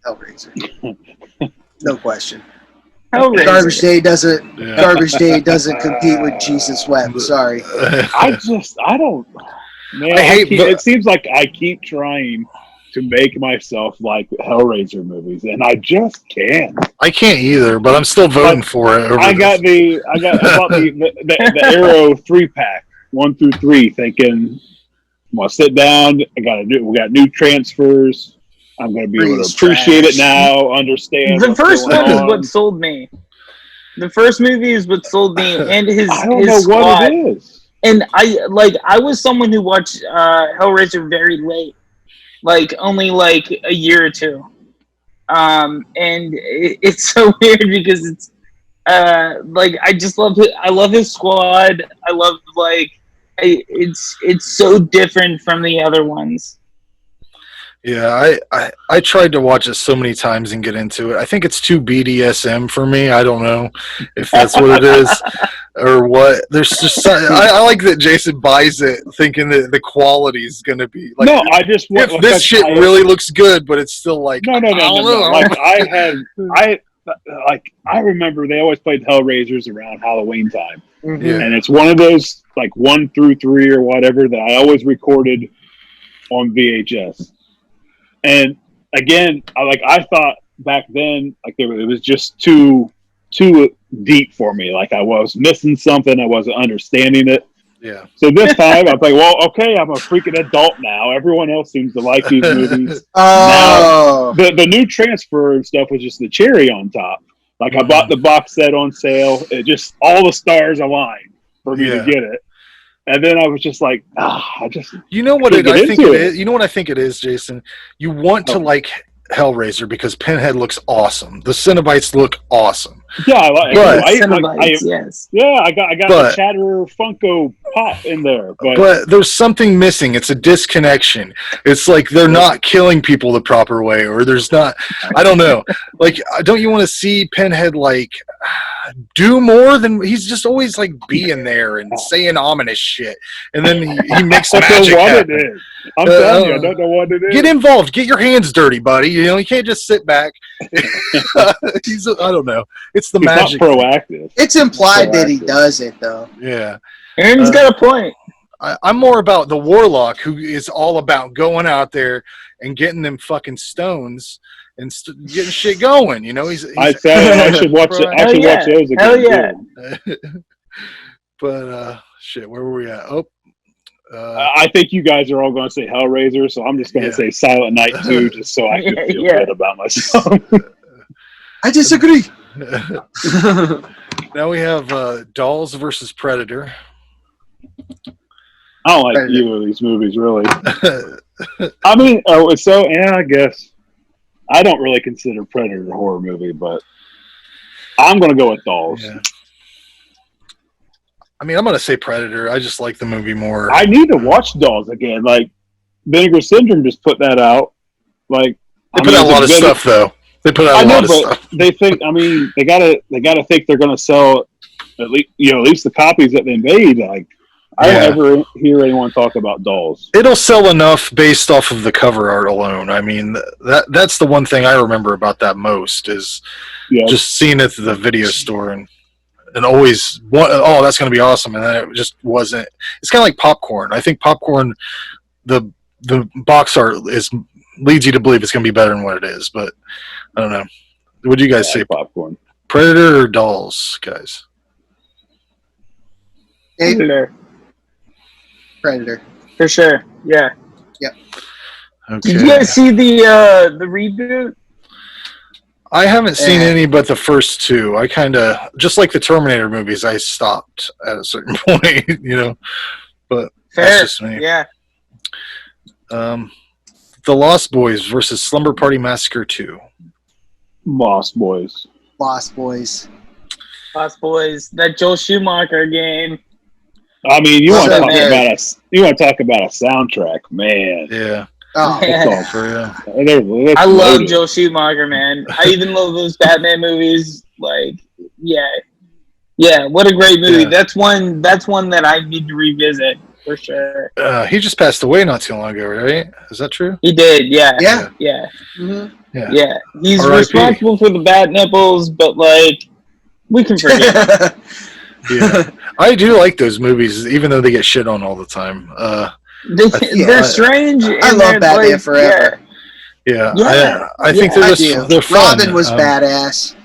Hellraiser. No question. Hellraiser. Garbage Day doesn't compete with Jesus Wept. Sorry. I don't. Man, it seems like I keep trying to make myself like Hellraiser movies, and I just can't. I can't either, but I'm still voting for it. I bought the Arrow 3-pack, 1 through 3, thinking I'm gonna sit down. We got new transfers. I'm gonna be able to appreciate it now, understand. The first one is what sold me. The first movie is what sold me, and his I don't his know squad. what it is. And I was someone who watched Hellraiser very late, like only like a year or two. And it's so weird because it's like I just love it. I love his squad. I love it's so different from the other ones. Yeah, I tried to watch it so many times and get into it. I think it's too BDSM for me. I don't know if that's what it is or what. There's just I like that Jason buys it thinking that the quality is going to be like. No, I just want if this shit really looks good, but it's still like no. Like I remember they always played Hellraisers around Halloween time, and it's one of those like 1 through 3 or whatever that I always recorded on VHS. And again, I thought back then, like it was just too deep for me. Like I was missing something. I wasn't understanding it. Yeah. So this time, I'm like, well, okay, I'm a freaking adult now. Everyone else seems to like these movies. Oh. Now, the new transfer and stuff was just the cherry on top. Like I bought the box set on sale. It just all the stars aligned for me to get it. And then I was just like, I just You know what I think it is? You know what I think it is, Jason? You want to like Hellraiser because Pinhead looks awesome. The Cenobites look awesome. Yeah, I got but, the Chatterer Funko Pop in there. But there's something missing. It's a disconnection. It's like they're not killing people the proper way, or there's not. I don't know. Like, don't you want to see Pinhead like do more than he's just always like being there and saying ominous shit, and then he makes magic happen. I'm telling you, I don't know what it is. Get involved. Get your hands dirty, buddy. You know, you can't just sit back. I don't know. It's the magic. Not proactive. It's implied that he does it, though. Yeah. Aaron's got a point. I'm more about the warlock who is all about going out there and getting them fucking stones and getting shit going. You know, I should watch it. I should watch those again. Hell yeah. But shit, where were we at? I think you guys are all going to say Hellraiser, so I'm just going to say Silent Night 2 just so I can feel good about myself. I disagree. Now we have Dolls versus Predator. I don't like either of these movies, really. I mean, I guess I don't really consider Predator a horror movie, but I'm going to go with Dolls. Yeah. I mean, I'm going to say Predator. I just like the movie more. I need to watch Dolls again. Like, Vinegar Syndrome just put that out. Like, they put out a lot of stuff, though. They put out a lot of stuff. They think. I mean, they gotta think they're going to sell at least the copies that they made. Like, I don't ever hear anyone talk about Dolls. It'll sell enough based off of the cover art alone. I mean, that's the one thing I remember about that most is just seeing it at the video store and always, that's going to be awesome. And then it just wasn't. It's kind of like popcorn. I think popcorn, the box art leads you to believe it's going to be better than what it is. But I don't know. What do you guys say? Popcorn. Predator or Dolls, guys? Predator. For sure. Yeah. Yep. Okay. Did you guys see the reboot? I haven't seen any but the first two. I kind of, just like the Terminator movies, I stopped at a certain point, you know. But that's just me. Yeah. The Lost Boys versus Slumber Party Massacre 2. Lost Boys. Lost Boys. Lost Boys. That Joel Schumacher game. I mean, you want to So talk good. about a soundtrack, man. Yeah. Oh, Yeah. It's all For real. That's I love loaded. Joel Schumacher, man. I even love those Batman movies. Like, yeah. What a great movie. Yeah. That's one that I need to revisit for sure. He just passed away not too long ago, right? Is that true? He did. Yeah. Yeah. Yeah. Mhm. Yeah. Yeah. He's R.I.P. responsible for the bat nipples, but like, we can forgive him. Yeah. I do like those movies, even though they get shit on all the time. They're strange. I and love they're, Batman like, Forever. Yeah. Yeah. I think Yeah, they're fun. Robin was badass.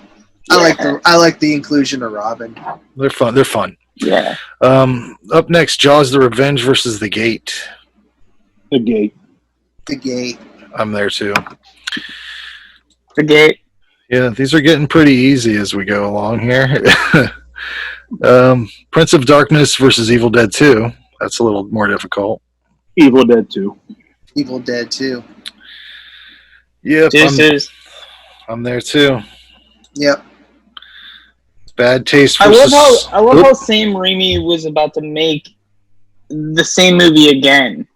I like the inclusion of Robin. They're fun. They're fun. Yeah. Up next, Jaws: The Revenge versus The Gate. The Gate. The Gate. I'm there too. The Gate. Yeah, these are getting pretty easy as we go along here. Prince of Darkness versus Evil Dead 2. That's a little more difficult. Evil Dead 2. Evil Dead 2. Yep, Deuces. I'm there too. Yep. Bad Taste I versus... love how Sam Raimi was about to make the same movie again.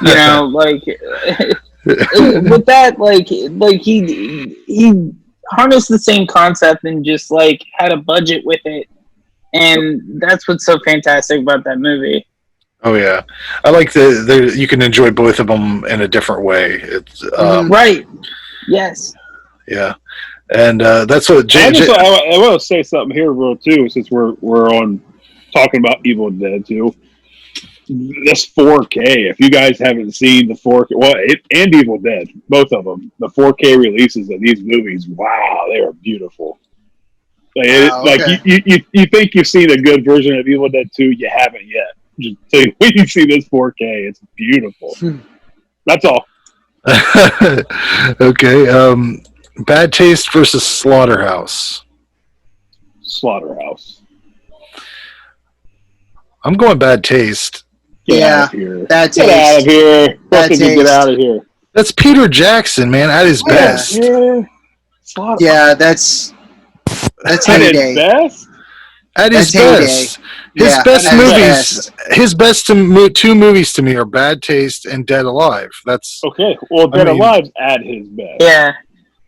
You know, like with that, like he harnessed the same concept and just like had a budget with it, and that's what's so fantastic about that movie. Oh yeah, I like the you can enjoy both of them in a different way. It's right. Yes. Yeah, and that's what I want to say something here, real too, since we're on talking about Evil Dead 2. This 4K. If you guys haven't seen the 4K, and Evil Dead, both of them, the 4K releases of these movies, wow, they are beautiful. Like, you think you've seen a good version of Evil Dead 2, you haven't yet. Just when you see this 4K, it's beautiful. That's all. Okay. Bad Taste versus Slaughterhouse. Slaughterhouse. I'm going Bad Taste. Get out of here. Bad Taste. Get out of here. Bad Fucking get Taste. out of here. That's Peter Jackson, man, at his best. Yeah, that's At his heyday. best? At his That's best. heyday. His Yeah, best at his movies. best. His best two movies to me are Bad Taste and Dead Alive. That's Okay. Well, Dead Alive's at his best. Yeah.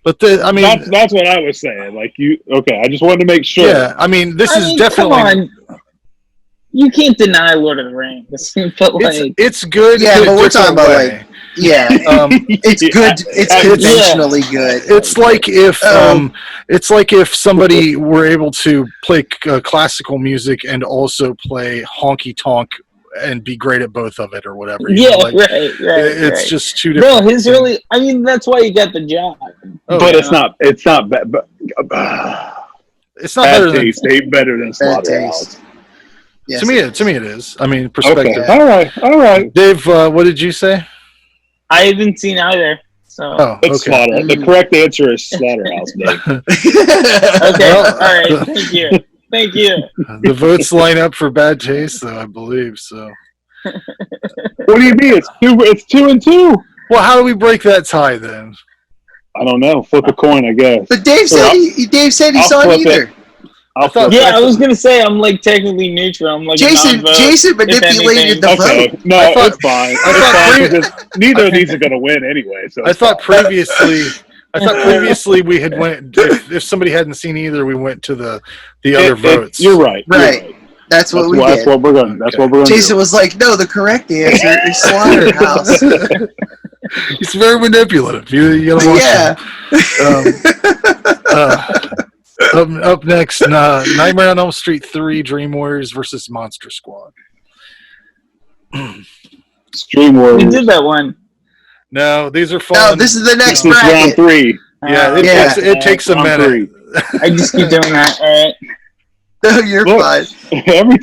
But that's what I was saying. Like okay. I just wanted to make sure. Yeah, I mean, this is definitely. Come on. You can't deny Lord of the Rings, but like it's good. Yeah, in a but we're talking different about way. like, yeah, it's good. It's conventionally good. It's like if somebody were able to play classical music and also play honky tonk and be great at both of it or whatever. Yeah, right. It's right. just two different. No, his early. I mean, that's why he got the job. But it's not. It's not bad. But it's not Bad better than Taste ain't better than Bad Slaughterhouse. Taste. Yes, to me. It is. I mean, perspective. Okay. All right. Dave, what did you say? I haven't seen either. So It's okay. Slaughterhouse. The correct answer is Slaughterhouse, Dave. okay, Well, all right. Thank you. The votes line up for Bad Taste, though, I believe so. What do you mean? It's 2-2. Well, how do we break that tie then? I don't know. Flip a coin, I guess. But Dave said he saw flip neither. Yeah, I was gonna say I'm like technically neutral. I'm like Jason manipulated the vote. No, it's fine. It's fine because neither of these are going to win anyway. So I thought previously we had went. If somebody hadn't seen either, we went to the other votes. You're right. Right. That's what we did. That's what we're going. That's what we're going. Jason was like, "No, the correct answer is Slaughterhouse." He's very manipulative. You gotta watch him. Up next, Nightmare on Elm Street 3, Dream Warriors versus Monster Squad. Dream Warriors. We did that one. No, these are fun. No, this is the next This is bracket. round 3. Yeah, it takes a round minute. 3. I just keep doing that. All right. No, you're Look, fine. Every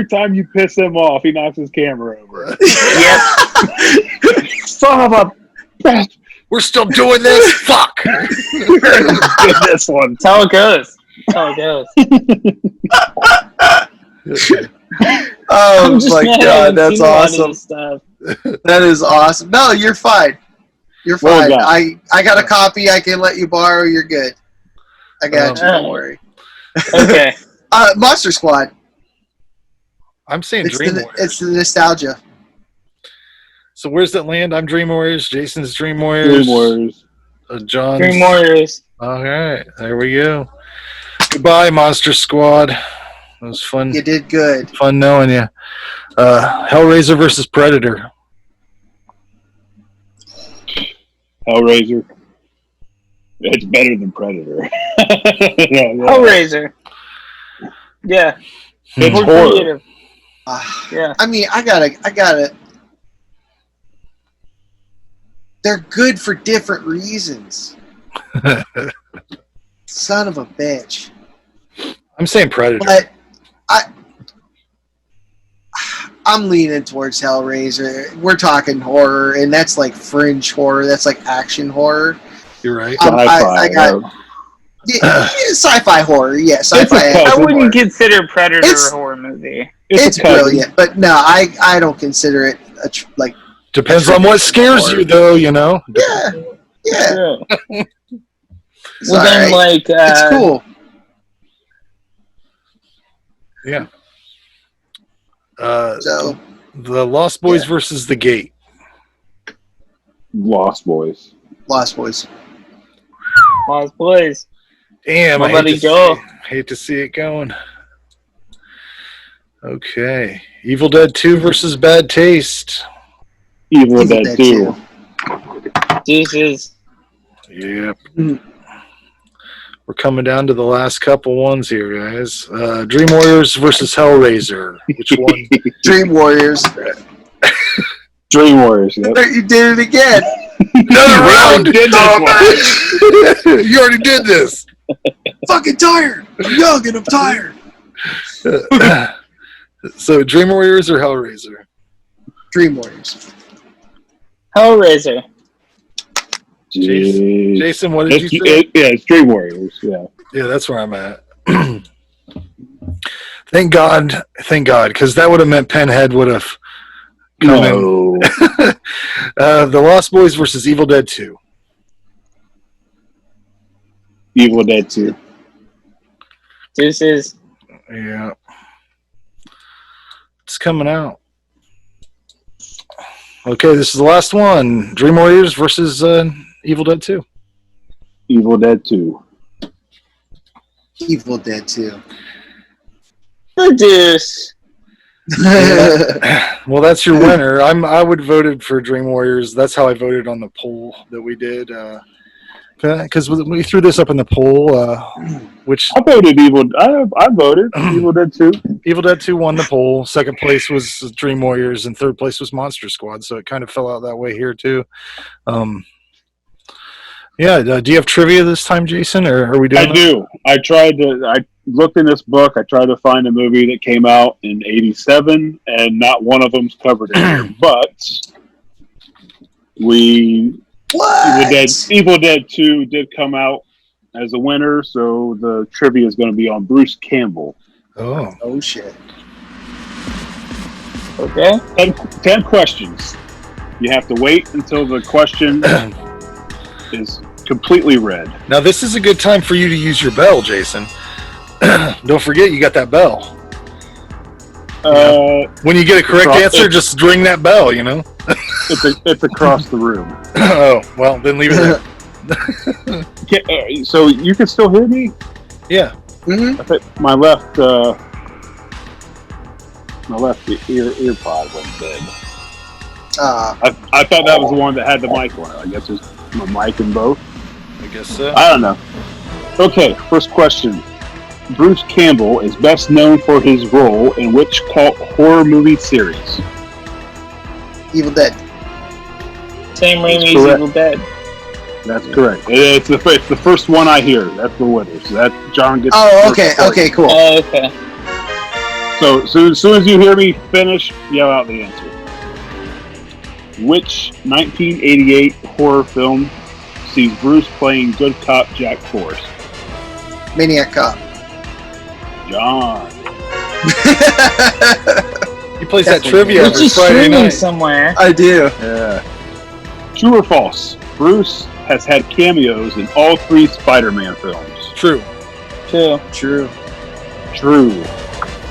time you piss him off, he knocks his camera over. Yep. Son of a bastard. We're still doing this? Fuck! This one. That's how it goes. Oh I'm just my mad I god, haven't that's seen a lot of awesome. this stuff. That is awesome. No, you're fine. You're Well fine. done. I got a copy I can let you borrow. You're good. I got you. Don't worry. Okay. Monster Squad. I'm saying It's Dream the, Warriors. it's the nostalgia. So where's that land? I'm Dream Warriors. Jason's Dream Warriors. Dream Warriors. John's. Dream Warriors. All right, there we go. Goodbye, Monster Squad. It was fun. You did good. Fun knowing you. Hellraiser versus Predator. Hellraiser. It's better than Predator. Hellraiser. Yeah. It's More horror. creative. Yeah. I mean, I gotta. They're good for different reasons. Son of a bitch. I'm saying Predator. But I'm leaning towards Hellraiser. We're talking horror, and that's like fringe horror. That's like action horror. You're right. I got sci-fi horror. Yeah, sci-fi. I wouldn't consider Predator It's- a horror movie. It's brilliant, but no, I don't consider it like. Depends on what scares you, though. You know. Yeah. Well, It's then, alright. like, it's cool. Yeah. So the Lost Boys versus the Gate. Lost Boys. Lost Boys. Lost Boys. Damn, I Nobody go. hate to see it going. Okay. Evil Dead 2 versus Bad Taste. Evil Dead 2. Jesus. Yep. We're coming down to the last couple ones here, guys. Dream Warriors versus Hellraiser. Which one? Dream Warriors. Dream Warriors. Yep. You did it again. Another round. Did this one. You already did this. Fucking tired. I'm young and I'm tired. So, Dream Warriors or Hellraiser? Dream Warriors. Hellraiser. Jason, what did you say? It's Dream Warriors. Yeah. Yeah, that's where I'm at. Thank God, because that would have meant Pinhead would have come in. The Lost Boys versus Evil Dead 2. Evil Dead 2. Deuces. Yeah. It's coming out. Okay, this is the last one. Dream Warriors versus Evil Dead 2. Evil Dead 2. Evil Dead 2. The Deuce. Well, that's your winner. I would voted for Dream Warriors. That's how I voted on the poll that we did. Because we threw this up in the poll, which I voted Evil. I voted Evil Dead 2. Evil Dead 2 won the poll. Second place was Dream Warriors, and third place was Monster Squad. So it kind of fell out that way here too. Yeah. Do you have trivia this time, Jason, or are we doing? I do. I looked in this book. I tried to find a movie that came out in '87, and not one of them's covered in here. But Evil Dead 2 did come out as a winner, so the trivia is going to be on Bruce Campbell. Oh shit. Okay. 10 questions. You have to wait until the question is completely read. Now, this is a good time for you to use your bell, Jason. Don't forget, you got that bell. When you get a correct answer, just ring that bell, you know? It's across the room. Oh, well, then leave it there. So you can still hear me? Yeah. Mm-hmm. I think my left ear pod went dead. I thought that was the one that had the mic on it. I guess there's my mic in both. I guess so. I don't know. Okay, first question. Bruce Campbell is best known for his role in which cult horror movie series? Evil Dead. Sam Raimi's correct. Evil Dead. That's correct. It's the first one I hear. That's the winner. So that John gets. Oh, okay, okay, cool. Okay. So as soon as you hear me finish, yell out the answer. Which 1988 horror film sees Bruce playing good cop Jack Forrest? Maniac Cop. John. He plays that trivia every Which is Friday streaming night. somewhere. I do. Yeah. True or false? Bruce has had cameos in all 3 Spider-Man films. True. True.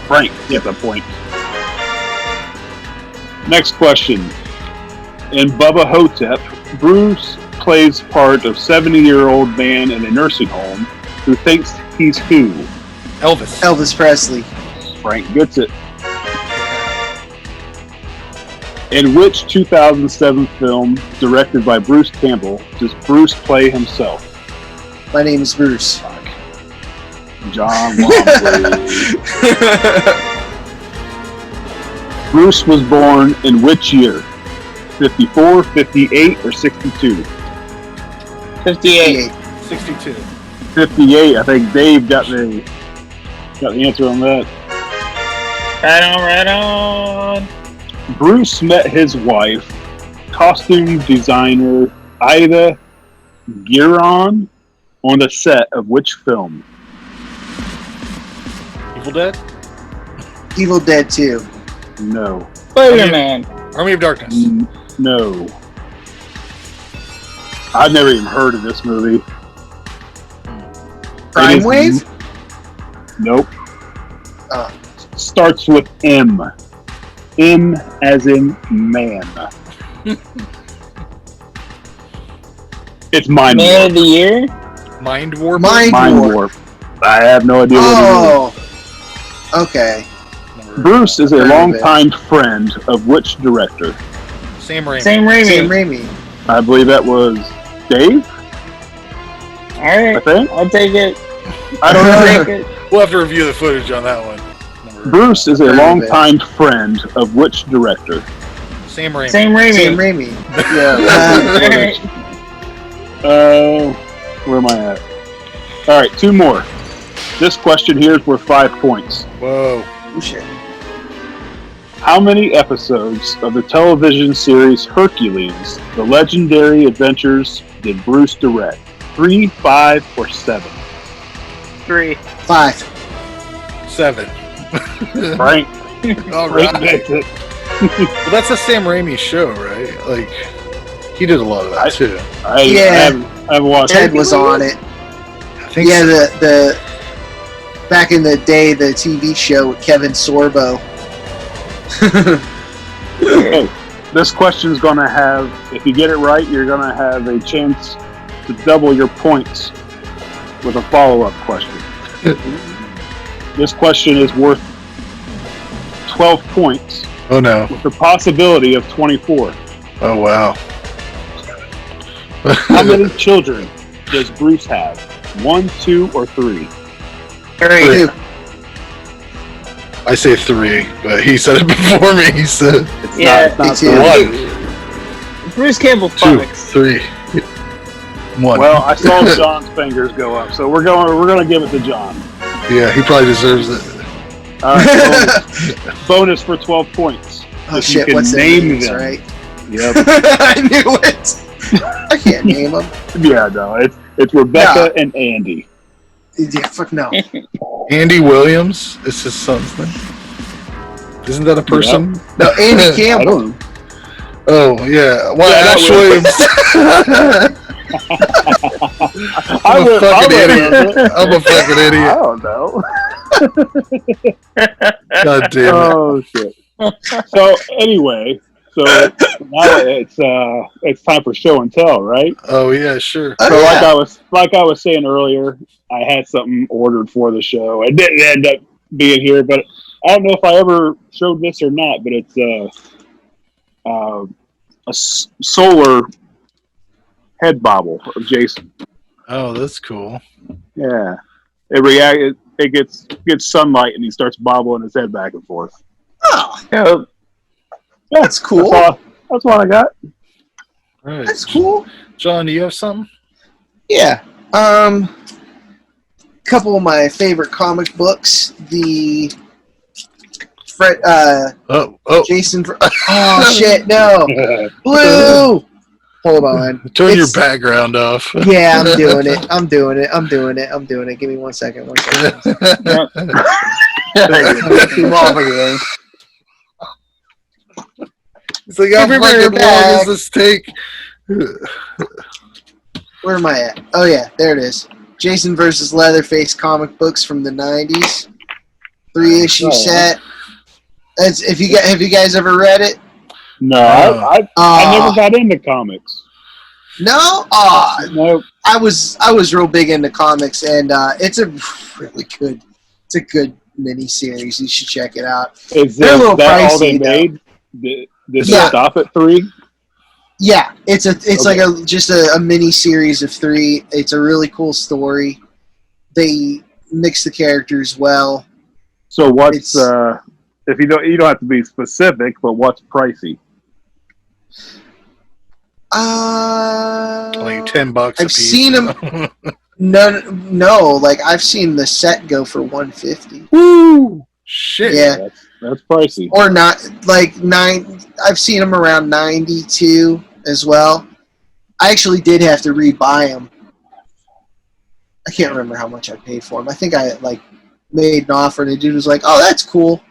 Frank gets a point. Next question. In Bubba Hotep, Bruce plays part of 70-year-old man in a nursing home who thinks he's who? Elvis Presley. Frank gets it. In which 2007 film, directed by Bruce Campbell, does Bruce play himself? My name is Bruce. John Wamsley. Bruce was born in which year? 54, 58, or 62? 58. 62. 58. I think Dave got the answer on that. Right on. Bruce met his wife, costume designer Ida Giron, on the set of which film? Evil Dead? Evil Dead 2. No. Spider-Man. Army of Darkness. No. I've never even heard of this movie. Crime Wave? Nope. Starts with M. M as in man. It's Mind Man Warp. of the Year? Mind Warp? Mind Warp. I have no idea what it is. Okay. Bruce is a longtime friend of which director? Sam Raimi. Sam Raimi. I believe that was Dave. Alright. I think. I'll take it. I don't know. We'll have to review the footage on that one. Bruce is a longtime friend of which director? Sam Raimi. Sam Raimi. Yeah. Where am I at? All right, 2 more. This question here is worth 5 points. Whoa. Oh, shit. How many episodes of the television series Hercules, The Legendary Adventures, did Bruce direct? 3, 5, or 7? 3. 5. 7. Frank. All Frank right. gets it. Well, that's a Sam Raimi show, right? Like, he did a lot of that too. I haven't watched Ted was on it. I think so. the back in the day, the TV show with Kevin Sorbo. Hey, this question's going to have, if you get it right, you're going to have a chance to double your points with a follow-up question. This question is worth 12 points. Oh no. With the possibility of 24. Oh wow. How many children does Bruce have? 1, 2, or 3? 3. I say 3, but he said it before me. He said Yeah. It's Me not too. 1. Bruce Campbell 2, fucks. 3, 1. Well, I saw John's fingers go up, so we're going to give it to John. Yeah, he probably deserves it. All right, bonus for 12 points. Oh If you shit! can What's their name names, them. right? Yep. I knew it. I can't name them. Yeah, no, it's Rebecca and Andy. Yeah, fuck no. Andy Williams is his son's name. Isn't that a person? No, Andy I Campbell. don't know. Oh yeah. Well, Yeah, Ash that Williams. I'm a fucking idiot. I'm a fucking I idiot. don't know. God damn it. Oh shit. So anyway, now it's time for show and tell, right? Oh yeah, sure. So like I was saying earlier, I had something ordered for the show. It didn't end up being here, but I don't know if I ever showed this or not. But it's a solar head bobble of Jason. Oh, that's cool. Yeah, it gets sunlight and he starts bobbling his head back and forth. Oh, Yep. Yeah, that's cool. That's what I got. Right. That's cool. John, do you have something? Yeah. Couple of my favorite comic books. The Fred. Jason. Oh shit! No. Blue. Hold on. Turn your background off. Yeah, I'm doing it. I'm doing it. Give me 1 second. 1 second. Keep off again. It's like, how fucking long does this take? Where am I at? Oh yeah, there it is. Jason versus Leatherface comic books from the 90s. 3-issue set. That's have you guys ever read it? No, I never got into comics. No? No. I was real big into comics, and it's a really good mini series. You should check it out. Is They're a little that pricey, all they though. made? Did they stop at 3? Yeah, it's like just a mini series of 3. It's a really cool story. They mix the characters well. So what's if you don't have to be specific, but what's pricey? Like $10. I've seen them. No. Like I've seen the set go for $150. Woo! Shit. Yeah, that's pricey. or not like 9. I've seen them around 92 as well. I actually did have to rebuy them. I can't remember how much I paid for them. I think I made an offer, and the dude was like, "Oh, that's cool,"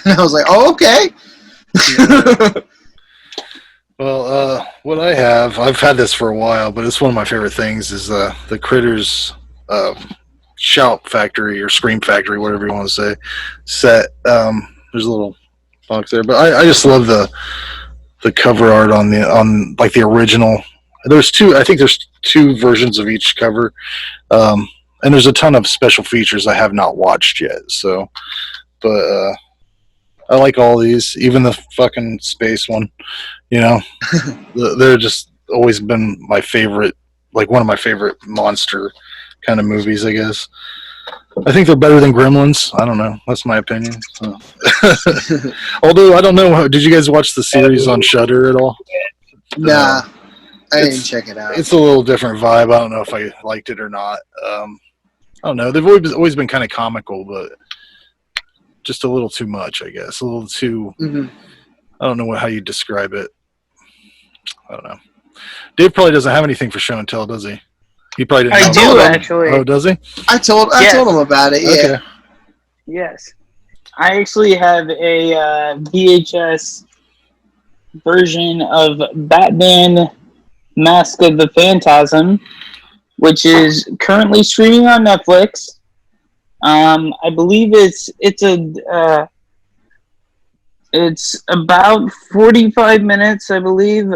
and I was like, "Oh, okay." Well, what I've had this for a while, but it's one of my favorite things, is the Critters Shout Factory or Scream Factory, whatever you want to say, set. There's a little box there, but I just love the cover art on the original. I think there's 2 versions of each cover, and there's a ton of special features I have not watched yet. So, but I like all these, even the fucking space one. You know, they're just always been my favorite, like one of my favorite monster kind of movies, I guess. I think they're better than Gremlins. I don't know. That's my opinion. So. Although I don't know. Did you guys watch the series on Shudder at all? Nah, I didn't check it out. It's a little different vibe. I don't know if I liked it or not. I don't know. They've always been kind of comical, but just a little too much, I guess. A little too. Mm-hmm. I don't know how you describe it. I don't know. Dave probably doesn't have anything for show and tell, does he? He probably didn't. I do actually. Oh, does he? I told him about it. Yeah. Okay. Yes, I actually have a VHS version of Batman: Mask of the Phantasm, which is currently streaming on Netflix. I believe it's about 45 minutes, I believe.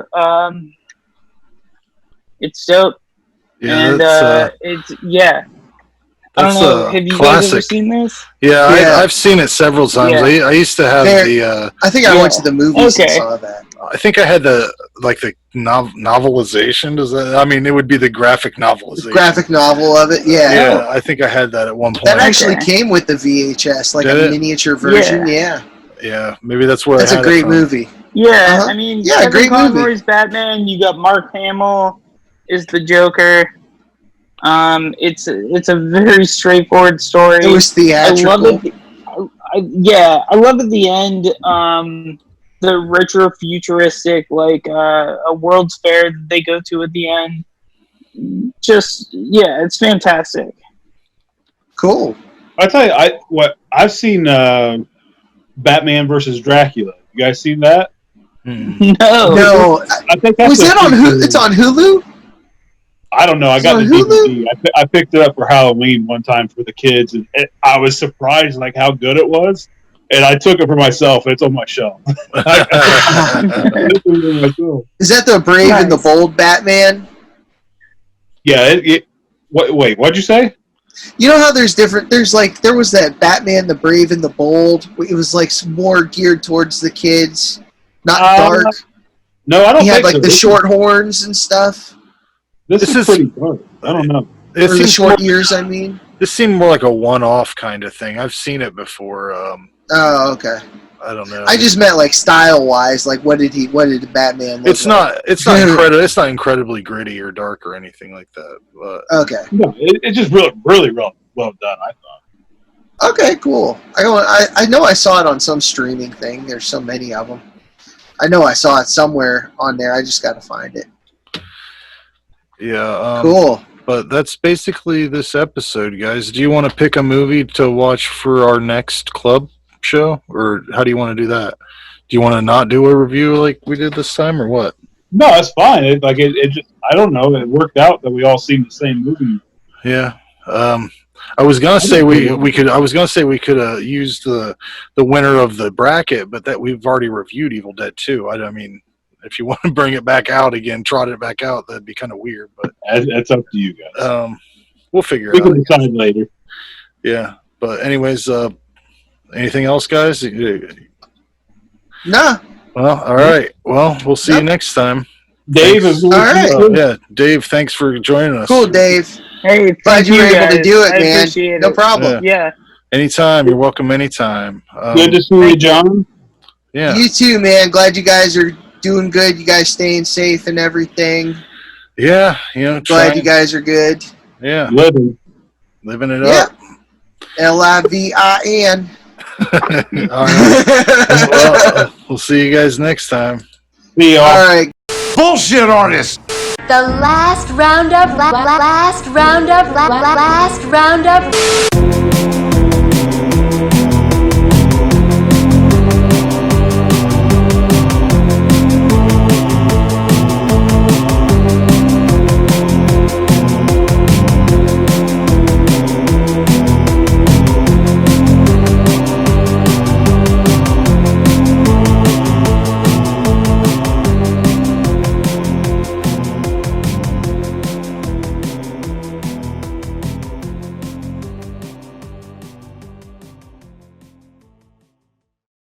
It's dope. Yeah, and I don't know. Have you guys ever seen this? Yeah. I've seen it several times. Yeah. I used to have I think I went to the movies and saw that. I think I had the novelization. Does that? I mean, it would be the graphic novelization. Graphic novel of it. Yeah. Yeah, I think I had that at one point. That actually came with the VHS, like Did a it? miniature version. Yeah. Yeah, maybe that's where That's I had a great it from. movie. Yeah, Uh-huh. I mean, Yeah, Kevin great movie. Conroy's Batman. You got Mark Hamill is the Joker. It's a very straightforward story. It was theatrical. I love it. I love at the end the retro futuristic a World's Fair that they go to at the end. Just it's fantastic. Cool. I tell you, I've seen Batman versus Dracula. You guys seen that? No. I think that's Was that on Hulu? It's on Hulu? I don't know. I got the DVD. I picked it up for Halloween one time for the kids, and I was surprised how good it was. And I took it for myself. It's on my shelf. Is that the Brave and the Bold Batman? Yeah. Wait, what'd you say? You know how there was that Batman, the Brave and the Bold. It was more geared towards the kids, not dark. No, I don't. He had think so. the short horns and stuff. This is pretty dark. I don't know. Or the short ears, I mean. This seemed more like a one-off kind of thing. I've seen it before. Oh, okay. I don't know. I just meant style-wise. What did the Batman look It's not incredibly gritty or dark or anything like that. But okay. No, it's just really well done, I thought. Okay, cool. I know I saw it on some streaming thing. There's so many of them. I know I saw it somewhere on there. I just got to find it. Yeah. Cool. But that's basically this episode, guys. Do you want to pick a movie to watch for our next club show, or how do you want to do that? Do you want to not do a review like we did this time, or what? No, that's fine. It just, I don't know. It worked out that we all seen the same movie. Yeah. I was gonna say we could. I was gonna say we could use the winner of the bracket, but that we've already reviewed Evil Dead 2. I mean, if you want to bring it back out again, trot it back out, that'd be kind of weird. But that's up to you guys. We'll figure we it out. We can decide later. Yeah. But anyways, anything else, guys? No. Well, all right. Well, we'll see you next time. Dave is all right. Yeah, Dave. Thanks for joining us. Cool, Dave. Hey, glad you were able to do it, I man. appreciate No it. problem. Yeah. Anytime. You're welcome. Anytime. Good to see you, John. Yeah. You too, man. Glad you guys are doing good. You guys staying safe and everything. Yeah. Glad you guys are good. Yeah. Living it up. LIVIN. All right. Well, we'll see you guys next time. See y'all. All right. Bullshit artist. The last roundup.